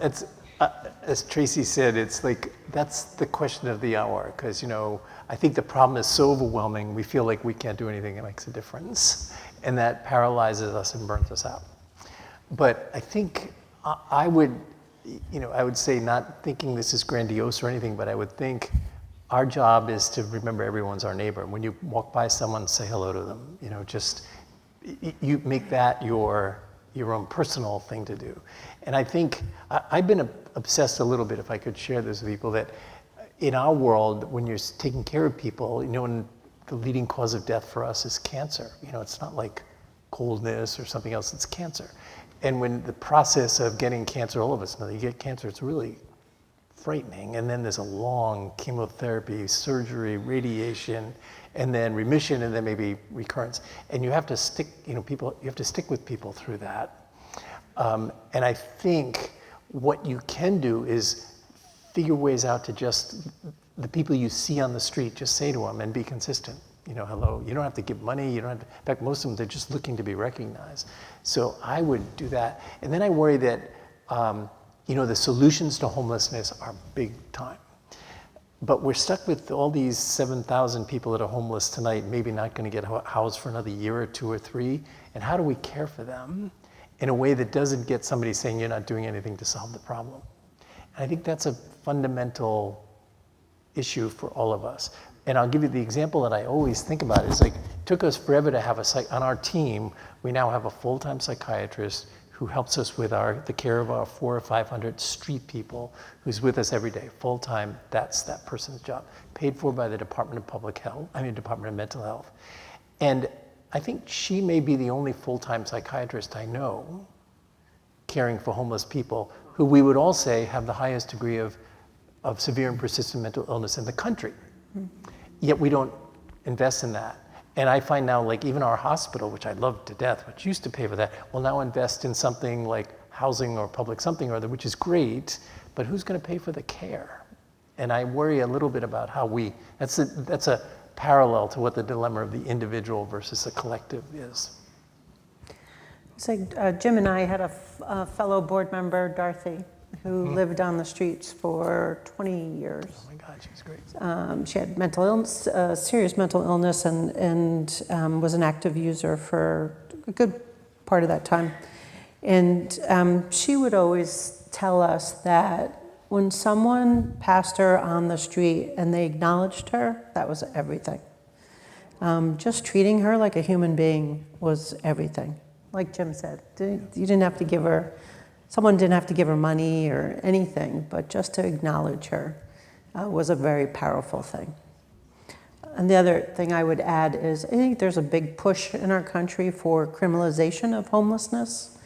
it's as Tracy said, it's like that's the question of the hour, because I think the problem is so overwhelming we feel like we can't do anything that makes a difference, and that paralyzes us and burns us out. But I think I would say, not thinking this is grandiose or anything, but I would think our job is to remember everyone's our neighbor. When you walk by someone, say hello to them. Just you make that your own personal thing to do. And I think I've been obsessed a little bit, if I could share this with people, that in our world, when you're taking care of people, and the leading cause of death for us is cancer. It's not like coldness or something else, it's cancer. And when the process of getting cancer, all of us know you get cancer, it's really frightening. And then there's a long chemotherapy, surgery, radiation, and then remission, and then maybe recurrence. And you have to stick, you have to stick with people through that. And I think what you can do is figure ways out to just, the people you see on the street, just say to them and be consistent. Hello. You don't have to give money. You don't have to, in fact, most of them, they're just looking to be recognized. So I would do that. And then I worry that, the solutions to homelessness are big time. But we're stuck with all these 7,000 people that are homeless tonight, maybe not going to get housed for another year or 2 or 3. And how do we care for them in a way that doesn't get somebody saying you're not doing anything to solve the problem? And I think that's a fundamental issue for all of us. And I'll give you the example that I always think about. It's like, it took us forever to have on our team, we now have a full-time psychiatrist who helps us with the care of our 400 or 500 street people, who's with us every day, full-time. That's that person's job, paid for by the Department of Mental Health. And I think she may be the only full-time psychiatrist I know caring for homeless people, who we would all say have the highest degree of severe and persistent mental illness in the country. Yet we don't invest in that. And I find now, like, even our hospital, which I love to death, which used to pay for that, will now invest in something like housing or public something or other, which is great, but who's going to pay for the care? And I worry a little bit about how that's a parallel to what the dilemma of the individual versus the collective is. So Jim and I had a fellow board member, Dorothy, who lived on the streets for 20 years. Oh my God, she's great. She had mental illness, serious mental illness, and was an active user for a good part of that time. And she would always tell us that when someone passed her on the street and they acknowledged her, that was everything. Just treating her like a human being was everything. Like Jim said, someone didn't have to give her money or anything, but just to acknowledge her was a very powerful thing. And the other thing I would add is I think there's a big push in our country for criminalization of homelessness.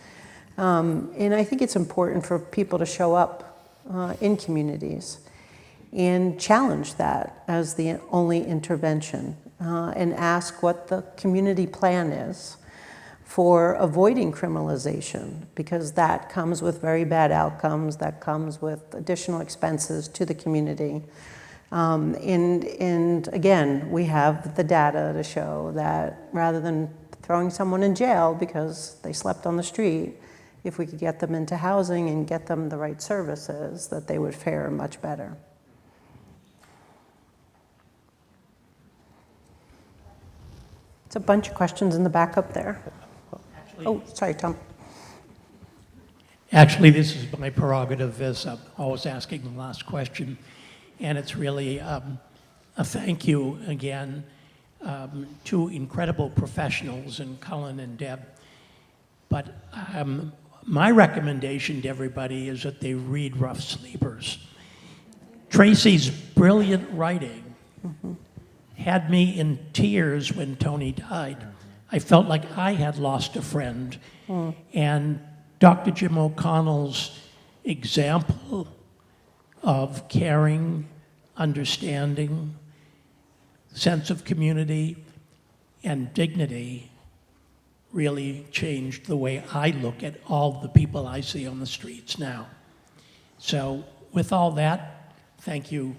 And I think it's important for people to show up in communities and challenge that as the only intervention. and ask what the community plan is for avoiding criminalization, because that comes with very bad outcomes, that comes with additional expenses to the community. And again, we have the data to show that rather than throwing someone in jail because they slept on the street, if we could get them into housing and get them the right services, that they would fare much better. It's a bunch of questions in the back up there. Oh, sorry, Tom. Actually, this is my prerogative as I'm always asking the last question. And it's really a thank you again to incredible professionals in Cullen and Deb. But my recommendation to everybody is that they read Rough Sleepers. Tracy's brilliant writing had me in tears when Tony died. I felt like I had lost a friend. And Dr. Jim O'Connell's example of caring, understanding, sense of community, and dignity really changed the way I look at all the people I see on the streets now. So with all that, thank you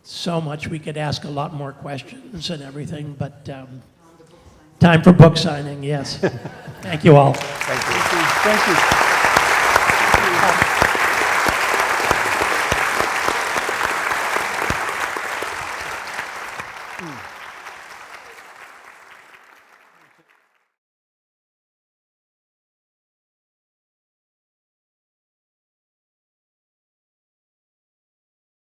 so much. We could ask a lot more questions and everything, but time for book signing, yes. Thank you all. Thank you. Thank you.